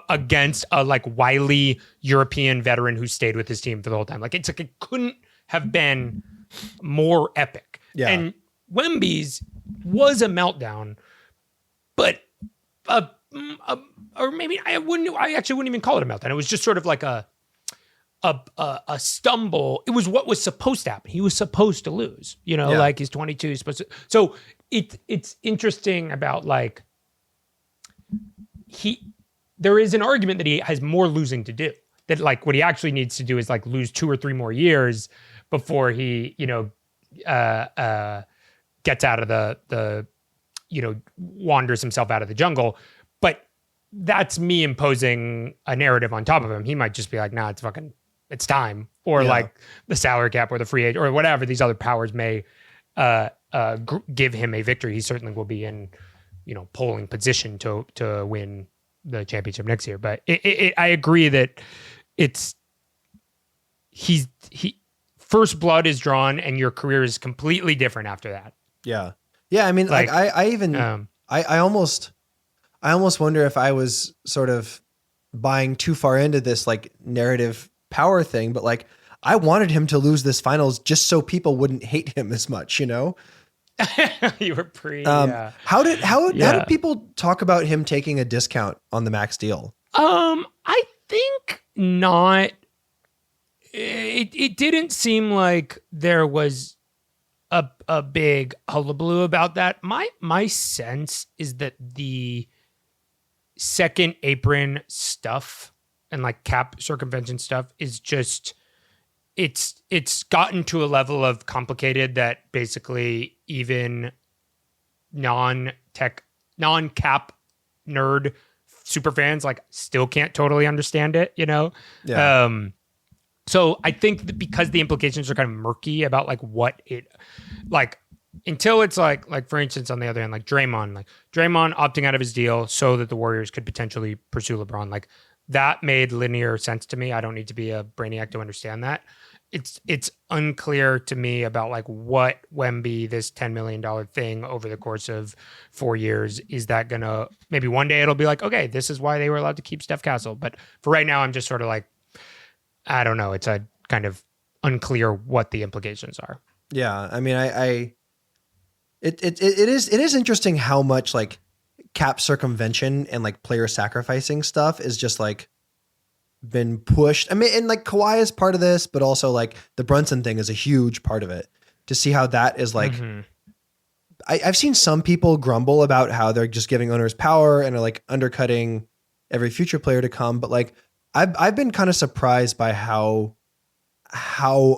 against a like wily European veteran who stayed with his team for the whole time. Like, it's like, it couldn't have been more epic. Yeah. And Wemby's was a meltdown, but or maybe I actually wouldn't even call it a meltdown. It was just sort of like a a stumble. It was what was supposed to happen. He was supposed to lose, like he's 22, he's supposed to. So it's interesting about like there is an argument that he has more losing to do, that like what he actually needs to do is like lose 2 or 3 more years before he, gets out of the wanders himself out of the jungle. But that's me imposing a narrative on top of him. He might just be like, nah, it's time. Or like the salary cap or the free agent or whatever these other powers may give him a victory. He certainly will be in, polling position to win the championship next year. But I agree that he first blood is drawn and your career is completely different after that. Yeah. Yeah. I mean, like I almost wonder if I was sort of buying too far into this like narrative power thing, but like I wanted him to lose this finals just so people wouldn't hate him as much, You were How did people talk about him taking a discount on the max deal? I think not. It didn't seem like there was a big hullabaloo about that. My sense is that the second apron stuff and like cap circumvention stuff is just it's gotten to a level of complicated that basically even non-cap nerd super fans like still can't totally understand it, Yeah. So I think that because the implications are kind of murky about like what it like until it's like for instance on the other hand, like Draymond opting out of his deal so that the Warriors could potentially pursue LeBron, like that made linear sense to me. I don't need to be a brainiac to understand that. It's unclear to me about like what Wemby, this $10 million thing over the course of 4 years, is that gonna, maybe one day it'll be like, okay, this is why they were allowed to keep Steph Castle. But for right now, I'm just sort of like, I don't know. It's a kind of unclear what the implications are. Yeah. I mean, it is interesting how much like cap circumvention and like player sacrificing stuff is just like been pushed. I mean, and like Kawhi is part of this, but also like the Brunson thing is a huge part of it. To see how that is like, I've seen some people grumble about how they're just giving owners power and are like undercutting every future player to come. But like, I've been kind of surprised by how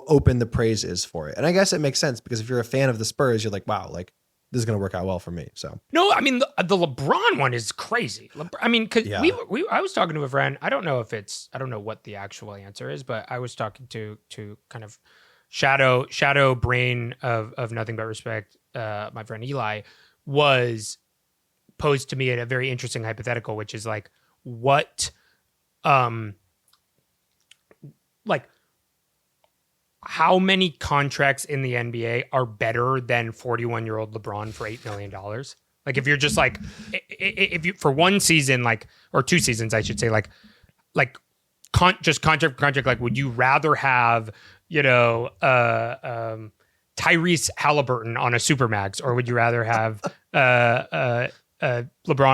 open the praise is for it. And I guess it makes sense because if you're a fan of the Spurs, you're like, wow, like this is going to work out well for me. So no, I mean the LeBron one is crazy. I mean, because I was talking to a friend. I don't know what the actual answer is, but I was talking to kind of shadow brain of Nothing But Respect. My friend Eli was posed to me a very interesting hypothetical, which is like what, like how many contracts in the NBA are better than 41-year-old LeBron for $8 million? Like if you're just like, if you for one season, like, or 2 seasons, I should say, just contract for contract, like, would you rather have, Tyrese Halliburton on a Supermax, or would you rather have LeBron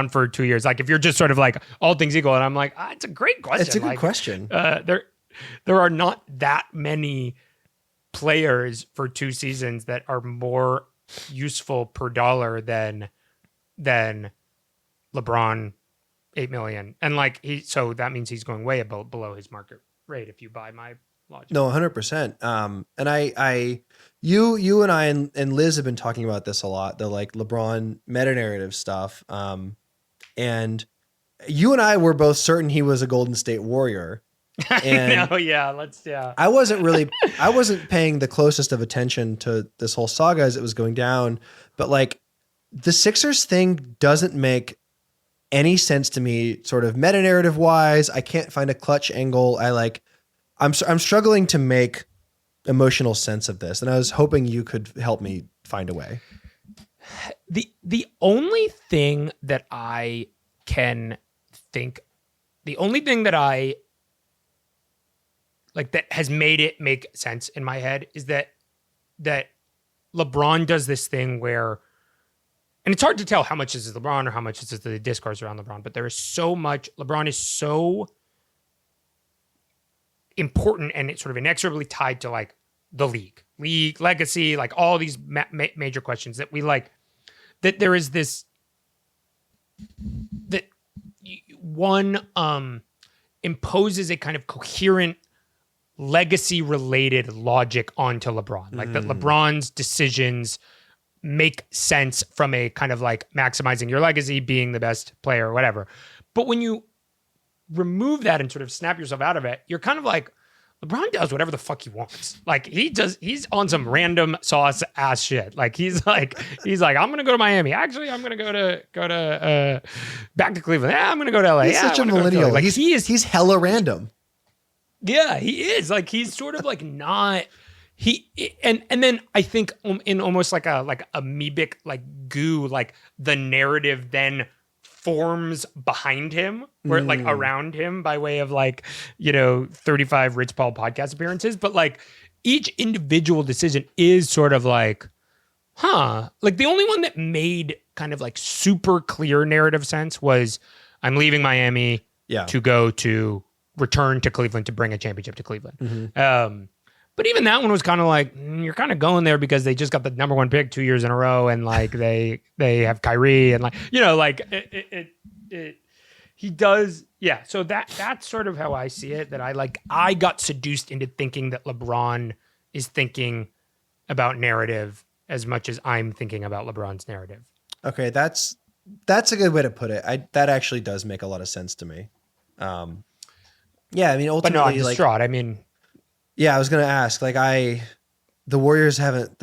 for 2 years? Like if you're just sort of like all things equal, and I'm like, it's a great question. It's a good question. There are not that many players for 2 seasons that are more useful per dollar than LeBron, $8 million. And like so that means he's going way below his market rate if you buy my logic. No, 100%. And you and I and Liz have been talking about this a lot, the like LeBron meta narrative stuff. And you and I were both certain he was a Golden State Warrior. And I wasn't paying the closest of attention to this whole saga as it was going down, but like the Sixers thing doesn't make any sense to me, sort of meta narrative wise. I can't find a clutch angle. I'm struggling to make emotional sense of this, and I was hoping you could help me find a way. The only thing that I can think, the only thing that I like that has made it make sense in my head is that LeBron does this thing where, and it's hard to tell how much this is LeBron or how much this is the discourse around LeBron, but there is so much, LeBron is so important and it's sort of inexorably tied to like the league legacy, like all these major questions that we like, that there is this, that one imposes a kind of coherent legacy related logic onto LeBron, like that LeBron's decisions make sense from a kind of like maximizing your legacy, being the best player or whatever. But when you remove that and sort of snap yourself out of it, you're kind of like, LeBron does whatever the fuck he wants. Like he's on some random sauce ass shit. Like he's like, I'm gonna go to Miami. Actually, I'm gonna go to back to Cleveland. Yeah, I'm gonna go to LA. He's such a millennial. Like he's hella random. Yeah, he is. Like he's sort of like not and then I think in almost like a amoebic like goo, like the narrative then forms behind him or like around him by way of like, 35 Rich Paul podcast appearances. But like each individual decision is sort of like, like the only one that made kind of like super clear narrative sense was I'm leaving Miami to go to return to Cleveland to bring a championship to Cleveland. But even that one was kind of like, you're kind of going there because they just got the number one pick 2 years in a row. And like, they have Kyrie and like, he does. Yeah. So that's sort of how I see it, that I got seduced into thinking that LeBron is thinking about narrative as much as I'm thinking about LeBron's narrative. Okay. That's a good way to put it. That actually does make a lot of sense to me. Yeah. I mean, ultimately, but no, I'm distraught. I mean, yeah, I was going to ask, like the Warriors haven't,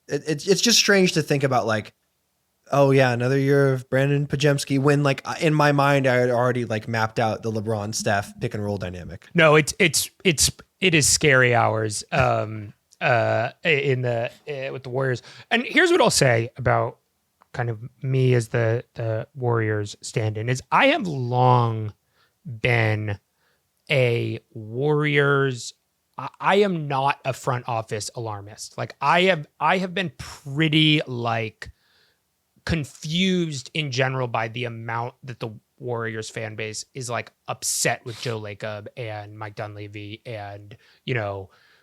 it's just strange to think about like, oh yeah, another year of Brandon Pajemski when like in my mind, I had already like mapped out the LeBron Steph pick and roll dynamic. No, it is scary hours with the Warriors. And here's what I'll say about kind of me as the Warriors stand-in is I have long been a Warriors. I am not a front office alarmist. Like I have been pretty like confused in general by the amount that the Warriors fan base is like upset with Joe Lacob and Mike Dunleavy and,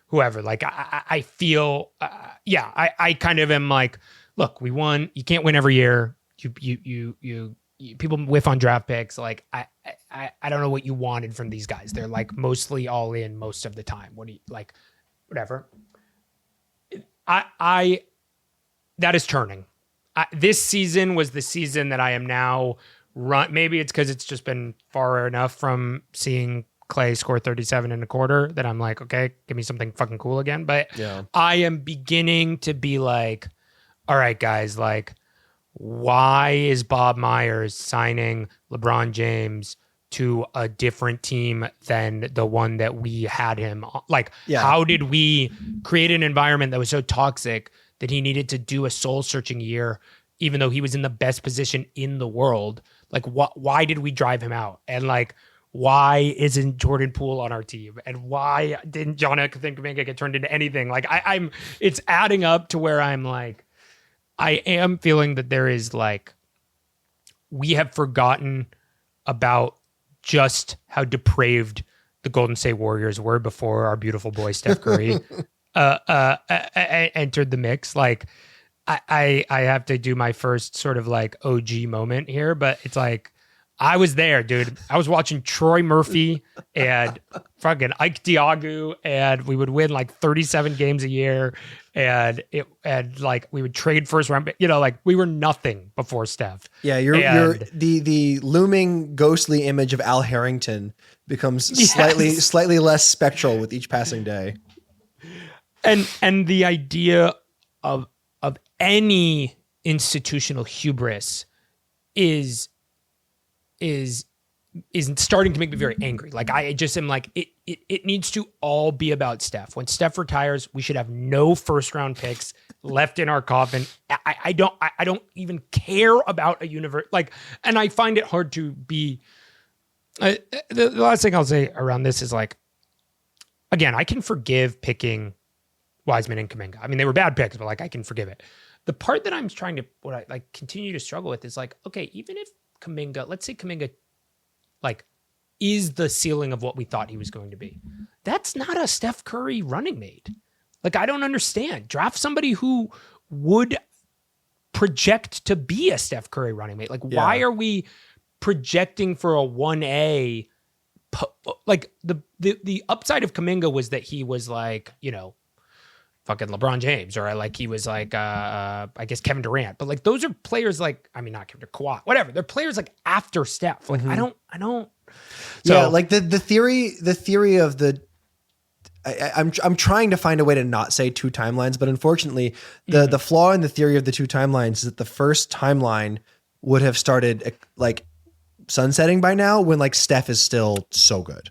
whoever. Like I feel, I kind of am like, look, we won. You can't win every year. You people whiff on draft picks. Like I don't know what you wanted from these guys. They're like mostly all in most of the time. What do you like? Whatever. That is turning. This season was the season that I am now maybe it's because it's just been far enough from seeing Clay score 37 in a quarter that I'm like, okay, give me something fucking cool again. But yeah. I am beginning to be like, all right, guys, like, why is Bob Myers signing LeBron James to a different team than the one that we had him on? Like, how did we create an environment that was so toxic that he needed to do a soul-searching year, even though he was in the best position in the world? Like, why did we drive him out? And like, why isn't Jordan Poole on our team? And why didn't Jonathan Kuminga get turned into anything? Like, it's adding up to where I'm like, I am feeling that there is like, we have forgotten about just how depraved the Golden State Warriors were before our beautiful boy Steph Curry entered the mix. Like, I have to do my first sort of like OG moment here, but it's like, I was there, dude. I was watching Troy Murphy and fucking Ike Diagu, and we would win like 37 games a year. And like we would trade first round, like we were nothing before Steph. Yeah, you're the looming ghostly image of Al Harrington becomes slightly less spectral with each passing day. And the idea of any institutional hubris is starting to make me very angry. Like I just am like, it needs to all be about Steph. When Steph retires, we should have no first round picks left in our coffin. I don't even care about a universe. Like, and I find it hard to be, the last thing I'll say around this is like, again, I can forgive picking Wiseman and Kuminga. I mean, they were bad picks, but like, I can forgive it. The part that I'm trying to, what I like continue to struggle with is like, okay, even if Kuminga, let's say Kuminga like is the ceiling of what we thought he was going to be. That's not a Steph Curry running mate. Like, I don't understand. Draft somebody who would project to be a Steph Curry running mate. Like, why are we projecting for a 1A? Like, the upside of Kuminga was that he was like, you know, fucking LeBron James, or like he was like, I guess Kevin Durant. But like, those are players like, I mean, not Kevin Durant, Kawhi, whatever. They're players like after Steph. Like, I don't. So, yeah, like the theory of the. I'm trying to find a way to not say two timelines, but unfortunately, the flaw in the theory of the two timelines is that the first timeline would have started like sunsetting by now, when like Steph is still so good.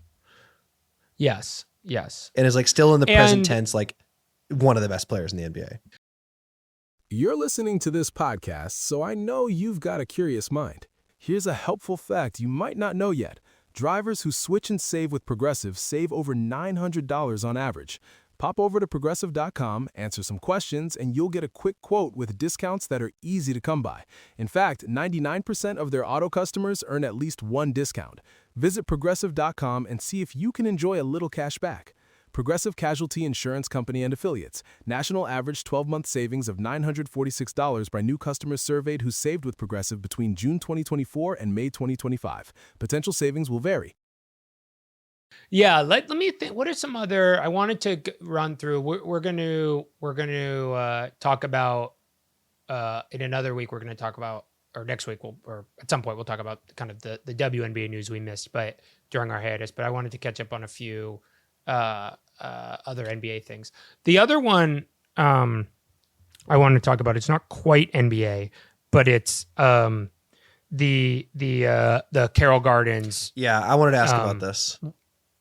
Yes, and is like still in the present tense, like one of the best players in the NBA. You're listening to this podcast, so I know you've got a curious mind. Here's a helpful fact you might not know yet. Drivers who switch and save with Progressive save over $900 on average. Pop over to Progressive.com, answer some questions, and you'll get a quick quote with discounts that are easy to come by. In fact, 99% of their auto customers earn at least one discount. Visit Progressive.com and see if you can enjoy a little cash back. Progressive Casualty Insurance Company and Affiliates. National average 12-month savings of $946 by new customers surveyed who saved with Progressive between June 2024 and May 2025. Potential savings will vary. Yeah, let me think. What are some other? I wanted to run through. We're going to talk about in another week. We're going to talk about, or next week, or at some point, we'll talk about kind of the WNBA news we missed, but during our hiatus. But I wanted to catch up on a few other NBA things. The other one I want to talk about, it's not quite NBA, but it's the Carroll Gardens. Yeah, I wanted to ask about this.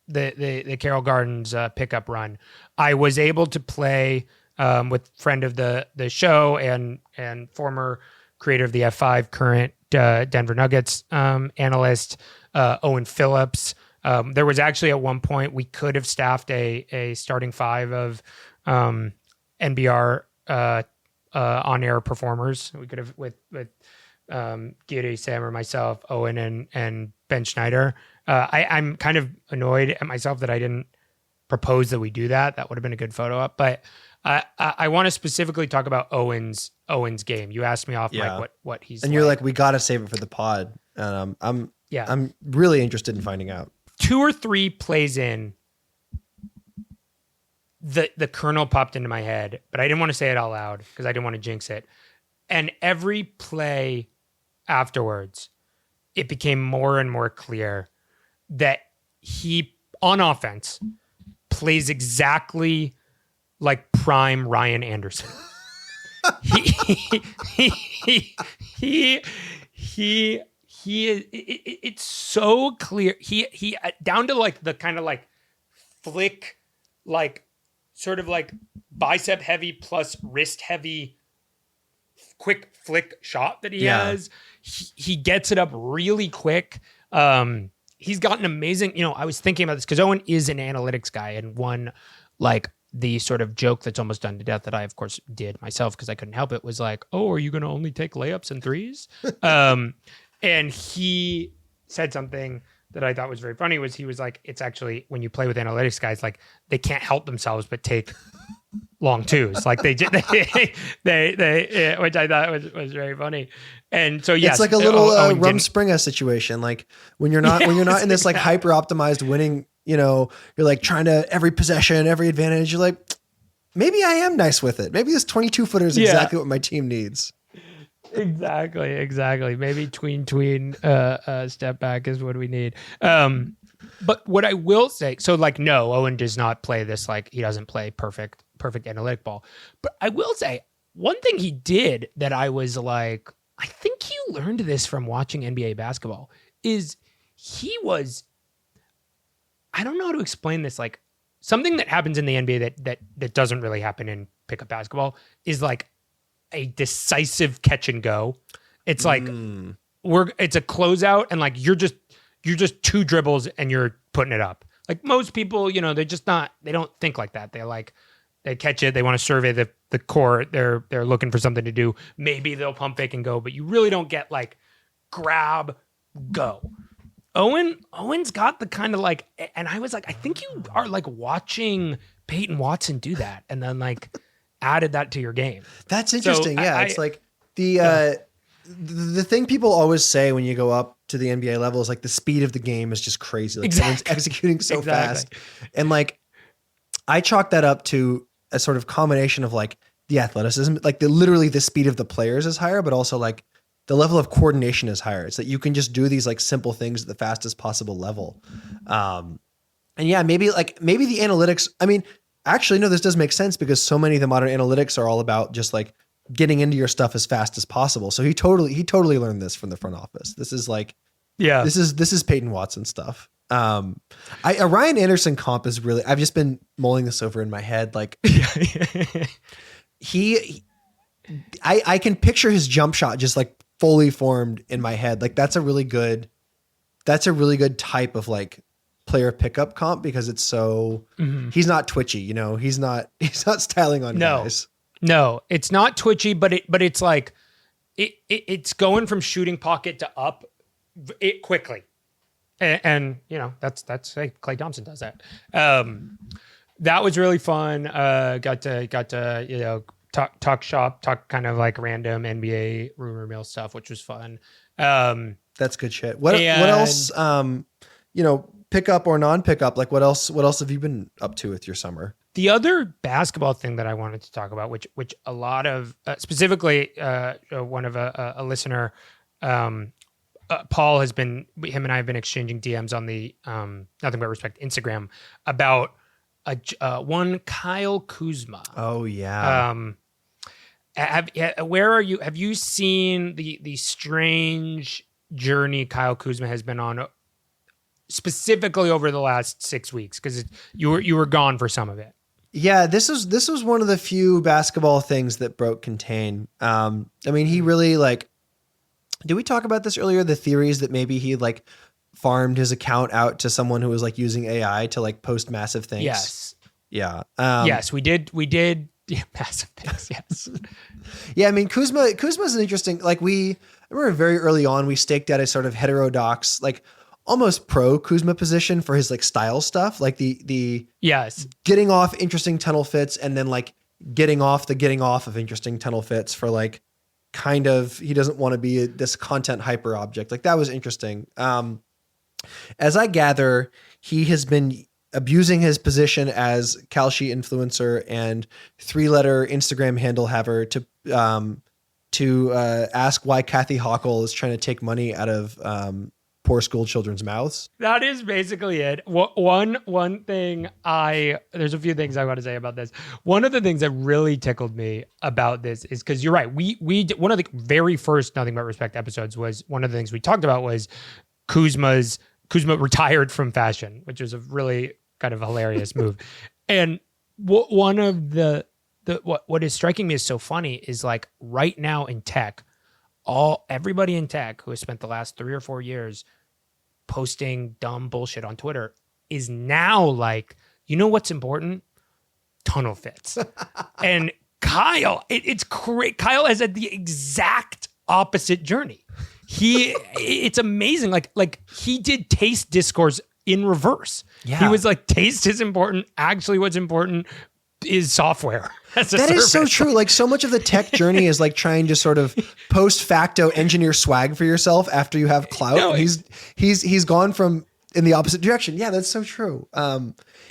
The Carroll Gardens pickup run. I was able to play with friend of the show and former creator of the F5, current Denver Nuggets analyst, Owen Phillips. There was actually at one point we could have staffed a starting five of NBR on-air performers. We could have with Giri, Sam, or myself, Owen, and Ben Schneider. I'm kind of annoyed at myself that I didn't propose that we do that. That would have been a good photo up. But I want to specifically talk about Owen's game. You asked me off mic what he's and you're like, we got to save it for the pod. I'm really interested in finding out. 2 or 3 plays in, the kernel popped into my head, but I didn't want to say it out loud because I didn't want to jinx it. And every play afterwards, it became more and more clear that he, on offense, plays exactly like prime Ryan Anderson. It's so clear. He down to like the kind of like flick, like sort of like bicep heavy plus wrist heavy, quick flick shot that he has. He gets it up really quick. He's got an amazing, I was thinking about this because Owen is an analytics guy, and one like the sort of joke that's almost done to death that I of course did myself because I couldn't help it was like, oh, are you going to only take layups and threes? And he said something that I thought was very funny. He was like, it's actually, when you play with analytics guys, like they can't help themselves but take long twos. Like they which I thought was very funny. And so, yes, it's like a little Rumspringa situation. Like when you're not in this like hyper optimized winning, you're like trying to every possession, every advantage. You're like, maybe I am nice with it. Maybe this 22 footer is exactly what my team needs. Exactly. Maybe tween step back is what we need. But what I will say, so like, no, Owen does not play this. Like he doesn't play perfect analytic ball. But I will say one thing he did that I was like, I think you learned this from watching NBA basketball is he was, I don't know how to explain this. Like something that happens in the NBA that doesn't really happen in pickup basketball is like a decisive catch and go. It's like it's a closeout and like you're just 2 dribbles and you're putting it up. Like most people, they don't think like that. They catch it. They want to survey the court. They're looking for something to do. Maybe they'll pump fake and go, but you really don't get like grab, go. Owen's got the kind of like, and I was like, I think you are like watching Peyton Watson do that, and then like added that to your game. That's interesting. So it's like the thing people always say when you go up to the NBA level is like the speed of the game is just crazy. Like everyone's executing so fast, and like I chalk that up to a sort of combination of like the athleticism, like literally the speed of the players is higher, but also like the level of coordination is higher. It's that you can just do these like simple things at the fastest possible level. And yeah, maybe the analytics, I mean, actually, no, this does make sense because so many of the modern analytics are all about just like getting into your stuff as fast as possible. So he totally learned this from the front office. This is like, this is Peyton Watson stuff. A Ryan Anderson comp is really, I've just been mulling this over in my head. Like I can picture his jump shot just like fully formed in my head. Like that's a really good type of like player pickup comp because it's so he's not twitchy, he's not styling on guys. No, it's not twitchy, but it's like it's going from shooting pocket to up it quickly. And that's like Klay Thompson does that. That was really fun. Got to talk shop, talk kind of like random NBA rumor mill stuff, which was fun. That's good shit. What else? Pick up or non-pick up? Like what else have you been up to with your summer? The other basketball thing that I wanted to talk about, which a lot of specifically one of a listener, Paul him and I have been exchanging DMs on the Nothing But Respect Instagram about one Kyle Kuzma. Oh yeah. Where are you? Have you seen the strange journey Kyle Kuzma has been on, specifically over the last 6 weeks? Because you were gone for some of it. Yeah, this was one of the few basketball things that broke contain. I mean, he really like. Did we talk about this earlier? The theories that maybe he like farmed his account out to someone who was like using AI to like post massive things. Yes. Yeah. Yes, we did. Yeah, massive things. Yes. Yeah. I mean, Kuzma's an interesting, like I remember very early on, we staked out a sort of heterodox, like almost pro Kuzma position for his like style stuff. Like the getting off interesting tunnel fits and then like getting off of interesting tunnel fits for like, kind of, he doesn't want to be this content hyper object. Like that was interesting. As I gather, he has been abusing his position as Kalshi influencer and 3-letter Instagram handle haver to ask why Kathy Hochul is trying to take money out of poor school children's mouths. That is basically it. One thing there's a few things I want to say about this. One of the things that really tickled me about this is because you're right. We one of the very first Nothing But Respect episodes was one of the things we talked about was Kuzma retired from fashion, which was a really kind of hilarious move. And one of what is striking me as so funny is like right now in tech, everybody in tech who has spent the last 3 or 4 years posting dumb bullshit on Twitter is now like, what's important? Tunnel fits. And Kyle, it's great. Kyle has had the exact opposite journey. It's amazing. Like he did taste discourse in reverse. Yeah. He was like, taste is important. Actually, what's important is software. That is so true. Like so much of the tech journey is like trying to sort of post facto engineer swag for yourself after you have clout. No, he's gone from in the opposite direction. Yeah, that's so true.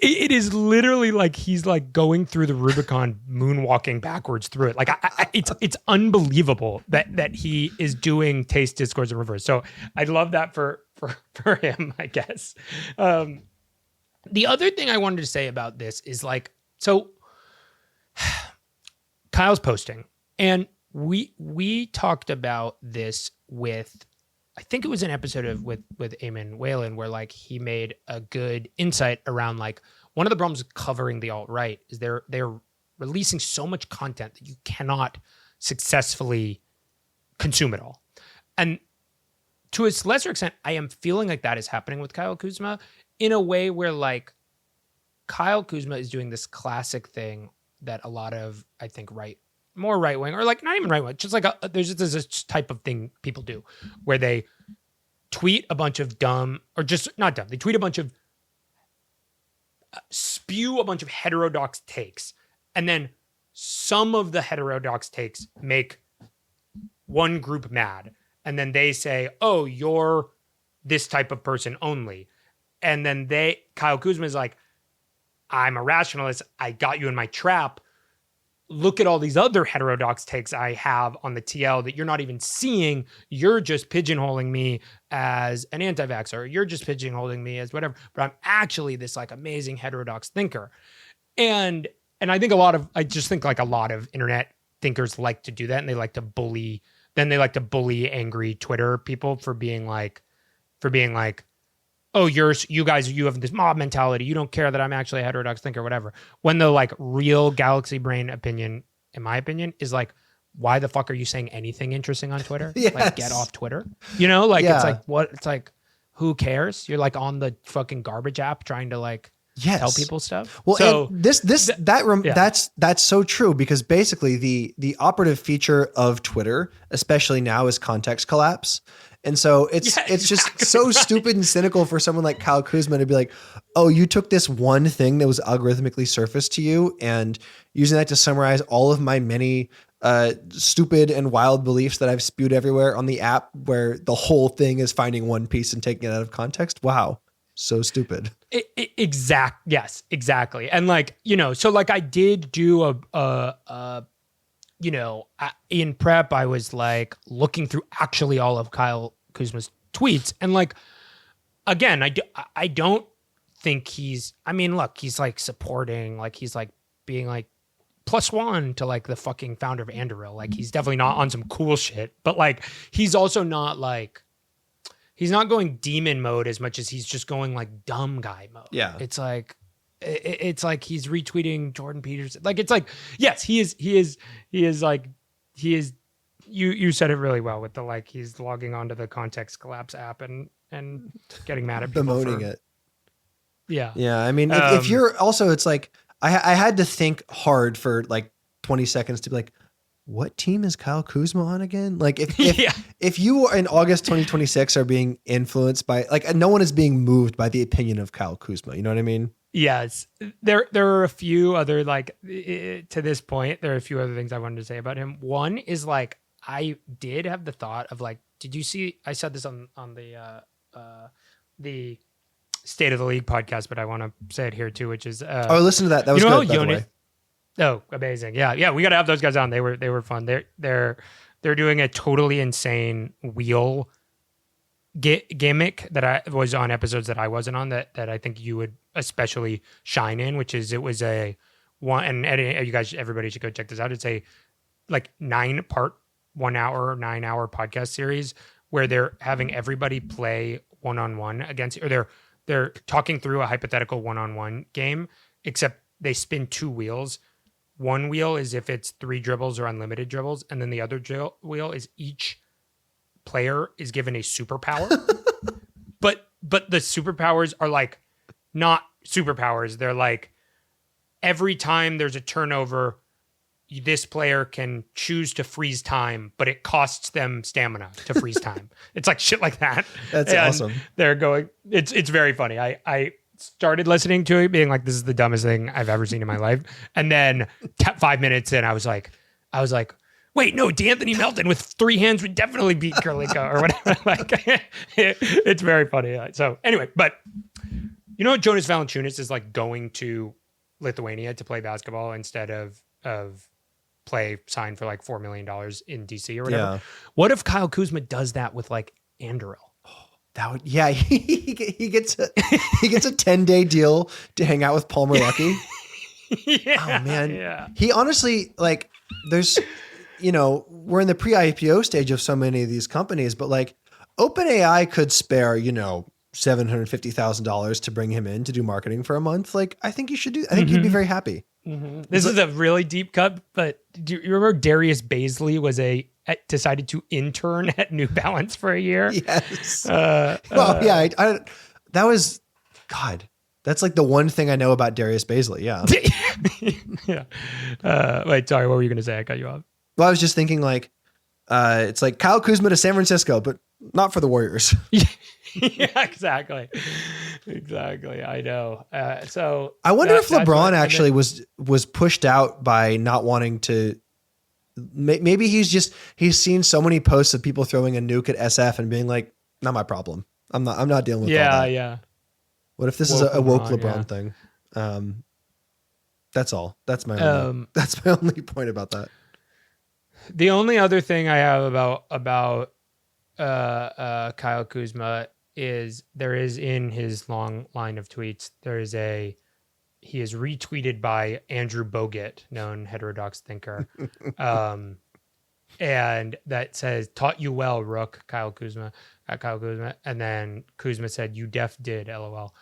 It is literally like he's like going through the Rubicon, moonwalking backwards through it. Like it's unbelievable that he is doing taste discourse in reverse. So I love that for him, I guess. The other thing I wanted to say about this is like, so Kyle's posting, and we talked about this with, I think it was an episode with Eamon Whalen where like he made a good insight around like one of the problems with covering the alt-right is they're releasing so much content that you cannot successfully consume it all. And to a lesser extent, I am feeling like that is happening with Kyle Kuzma in a way where like Kyle Kuzma is doing this classic thing that a lot of, I think, more right wing, or like not even right wing, just like there's this type of thing people do where they tweet a bunch of dumb, or just not dumb. They tweet a bunch of, spew a bunch of heterodox takes, and then some of the heterodox takes make one group mad, and then they say, "Oh, you're this type of person only," and then Kyle Kuzma is like, "I'm a rationalist. I got you in my trap. Look at all these other heterodox takes I have on the TL that you're not even seeing. You're just pigeonholing me as an anti-vaxxer. You're just pigeonholing me as whatever. But I'm actually this like amazing heterodox thinker." And I think a lot of internet thinkers like to do that, and they like to bully. Then they like to bully angry Twitter people for being like, "Oh, you guys, you have this mob mentality. You don't care that I'm actually a heterodox thinker," whatever. When the like real galaxy brain opinion, in my opinion, is like, why the fuck are you saying anything interesting on Twitter? Yes. Like, get off Twitter. You know, like Yeah. it's like what? It's like, who cares? You're like on the fucking garbage app trying to like tell people stuff. Well, so and that's so true, because basically the operative feature of Twitter, especially now, is context collapse. And so it's just so right. stupid and cynical for someone like Kyle Kuzma to be like, "Oh, you took this one thing that was algorithmically surfaced to you and using that to summarize all of my many stupid and wild beliefs that I've spewed everywhere on the app, where the whole thing is finding one piece and taking it out of context." Wow. So stupid. Yes, exactly. And like, you know, so like I did do in prep, I was like looking through actually all of Kyle Kuzma's tweets. And like, again, I don't think he's like supporting, like he's like being like +1 to like the fucking founder of Anduril. Like he's definitely not on some cool shit, but like, he's also not like, he's not going demon mode as much as he's just going like dumb guy mode. Yeah. It's like he's retweeting Jordan Peterson. Like, it's like, yes, he is, you said it really well with the, like, he's logging onto the context collapse app and getting mad at people bemoaning it. Yeah. Yeah. I mean, if you're also, it's like, I had to think hard for like 20 seconds to be like, what team is Kyle Kuzma on again? Like if you in August 2026 are being influenced by, like, no one is being moved by the opinion of Kyle Kuzma. You know what I mean? Yes. There are a few other, like, to this point, there are a few other things I wanted to say about him. One is like, I did have the thought of like, did you see, I said this on the State of the League podcast, but I want to say it here too, which is, listen to that. That was good, by the way. Oh, amazing. Yeah. We got to have those guys on. They were fun. They're doing a totally insane wheel gimmick that I was on episodes that I wasn't on that I think you would especially shine in, which is, it was a one, and you guys, everybody should go check this out. It's a like 9-part 9 hour podcast series where they're having everybody play one-on-one against, or they're talking through a hypothetical one-on-one game, except they spin 2 wheels. One wheel is if it's 3 dribbles or unlimited dribbles, and then the other wheel is each player is given a superpower. but the superpowers are like not superpowers. They're like, every time there's a turnover, this player can choose to freeze time, but it costs them stamina to freeze time. It's like shit like that. That's awesome. They're going, it's very funny. I started listening to it being like, this is the dumbest thing I've ever seen in my life. And then 5 minutes in, I was like, wait, no, D'Anthony Melton with 3 hands would definitely beat Kurlinka or whatever. Like, it's very funny. So anyway, but you know, Jonas Valanciunas is like going to Lithuania to play basketball instead of sign for like $4 million in DC or whatever. Yeah. What if Kyle Kuzma does that with like Anduril? That would, yeah, he gets a 10-day deal to hang out with Palmer Luckey. Yeah, oh man. Yeah. He honestly, like, there's, you know, we're in the pre-IPO stage of so many of these companies, but like OpenAI could spare, you know, $750,000 to bring him in to do marketing for a month. Like, I think you should do, I think he'd be very happy. Mm-hmm. This is a really deep cut, but do you remember Darius Baisley decided to intern at New Balance for a year? Yes. Well, yeah, that was, God, that's like the one thing I know about Darius Baisley. Yeah. Yeah. Wait, sorry, what were you going to say? I cut you off. Well, I was just thinking like, It's like Kyle Kuzma to San Francisco, but not for the Warriors. Yeah, exactly. I know. So I wonder if LeBron actually was pushed out by not wanting to. Maybe he's seen so many posts of people throwing a nuke at SF and being like, "Not my problem. I'm not dealing with all that." Yeah. What if this is a woke LeBron thing? That's all. That's my only point about that. The only other thing I have about Kyle Kuzma is there is in his long line of tweets, he is retweeted by Andrew Bogut, known heterodox thinker. And that says, "Taught you well, Rook," Kyle Kuzma. And then Kuzma said, "You def did, LOL."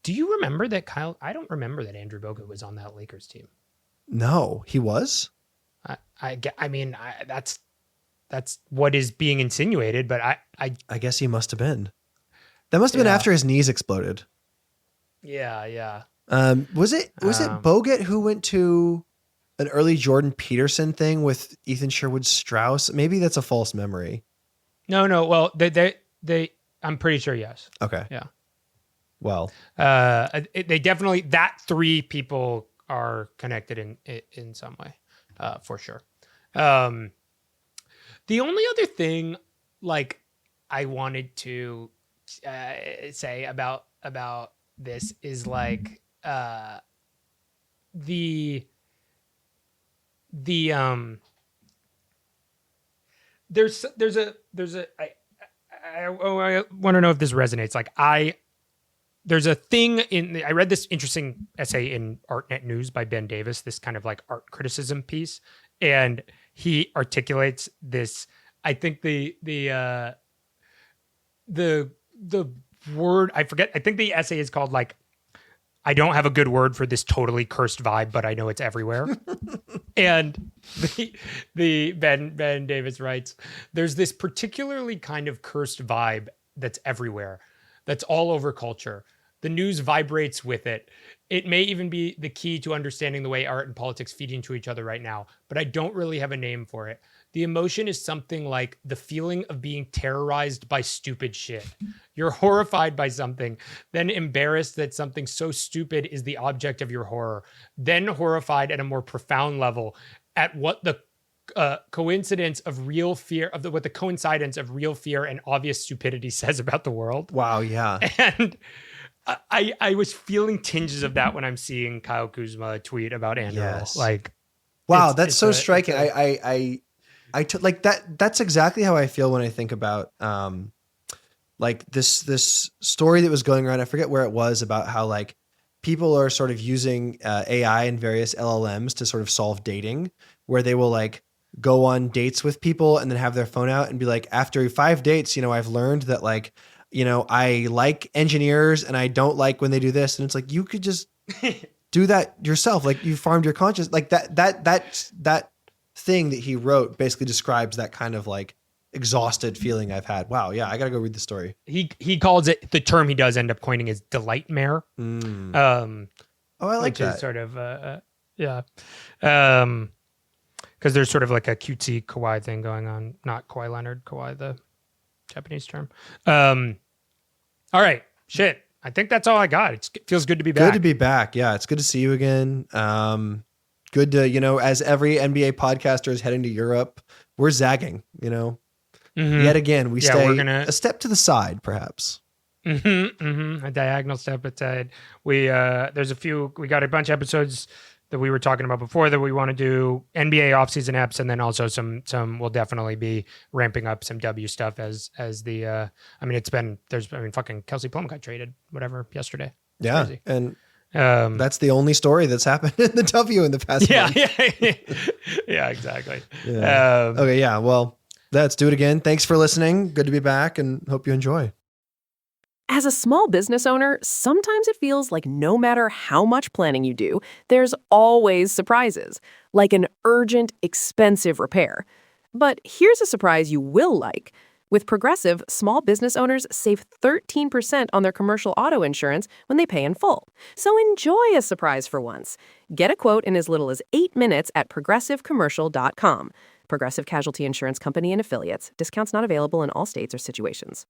Do you remember that I don't remember that Andrew Bogut was on that Lakers team. No, he was? I mean, that's what is being insinuated, but I guess he must have been. That must have been after his knees exploded. Yeah. Was it Bogut who went to an early Jordan Peterson thing with Ethan Sherwood Strauss? Maybe that's a false memory. No. Well, they I'm pretty sure yes. Okay. Yeah. Well, they definitely, that three people are connected in some way, for sure. The only other thing, like, I wanted to say about this is like there's I want to know if this resonates. Like there's a thing I read this interesting essay in ArtNet News by Ben Davis, this kind of like art criticism piece. And he articulates this, I think the word, I forget, I think the essay is called like, "I don't have a good word for this totally cursed vibe, but I know it's everywhere." And the Ben Davis writes, "There's this particularly kind of cursed vibe that's everywhere, that's all over culture. The news vibrates with it. It may even be the key to understanding the way art and politics feed into each other right now, but I don't really have a name for it. The emotion is something like the feeling of being terrorized by stupid shit. You're horrified by something, then embarrassed that something so stupid is the object of your horror, then horrified at a more profound level at what the coincidence of real fear what the coincidence of real fear and obvious stupidity says about the world." Wow, yeah. And I was feeling tinges of that when I'm seeing Kyle Kuzma tweet about Andrew. Yes. Like, wow, that's so striking. I took like that. That's exactly how I feel when I think about like this story that was going around. I forget where it was, about how like people are sort of using AI and various LLMs to sort of solve dating, where they will like go on dates with people and then have their phone out and be like, "After 5 dates, I've learned that like, I like engineers and I don't like when they do this." And it's like, you could just do that yourself. Like, you farmed your conscience. Like that thing that he wrote basically describes that kind of like exhausted feeling I've had. Wow. Yeah. I gotta go read the story. He calls it, the term he does end up coining is delight mare. Oh, I like which that. Is sort of, yeah. Because there's sort of like a cutesy kawaii thing going on. Not Kawhi Leonard, kawaii, the Japanese term. All right. Shit. I think that's all I got. It feels good to be back. Good to be back. Yeah. It's good to see you again. Good to, as every NBA podcaster is heading to Europe, we're zagging, Yet again, we stay a step to the side, perhaps. A diagonal step aside. We got a bunch of episodes that we were talking about before that we want to do NBA offseason eps, and then also some we'll definitely be ramping up some W stuff as the fucking Kelsey Plum got traded yesterday. It's yeah, crazy. and that's the only story that's happened in the W in the past month. Yeah, exactly. Yeah. Okay, yeah. Well, let's do it again. Thanks for listening. Good to be back, and hope you enjoy. As a small business owner, sometimes it feels like no matter how much planning you do, there's always surprises, like an urgent, expensive repair. But here's a surprise you will like. With Progressive, small business owners save 13% on their commercial auto insurance when they pay in full. So enjoy a surprise for once. Get a quote in as little as 8 minutes at progressivecommercial.com. Progressive Casualty Insurance Company and Affiliates. Discounts not available in all states or situations.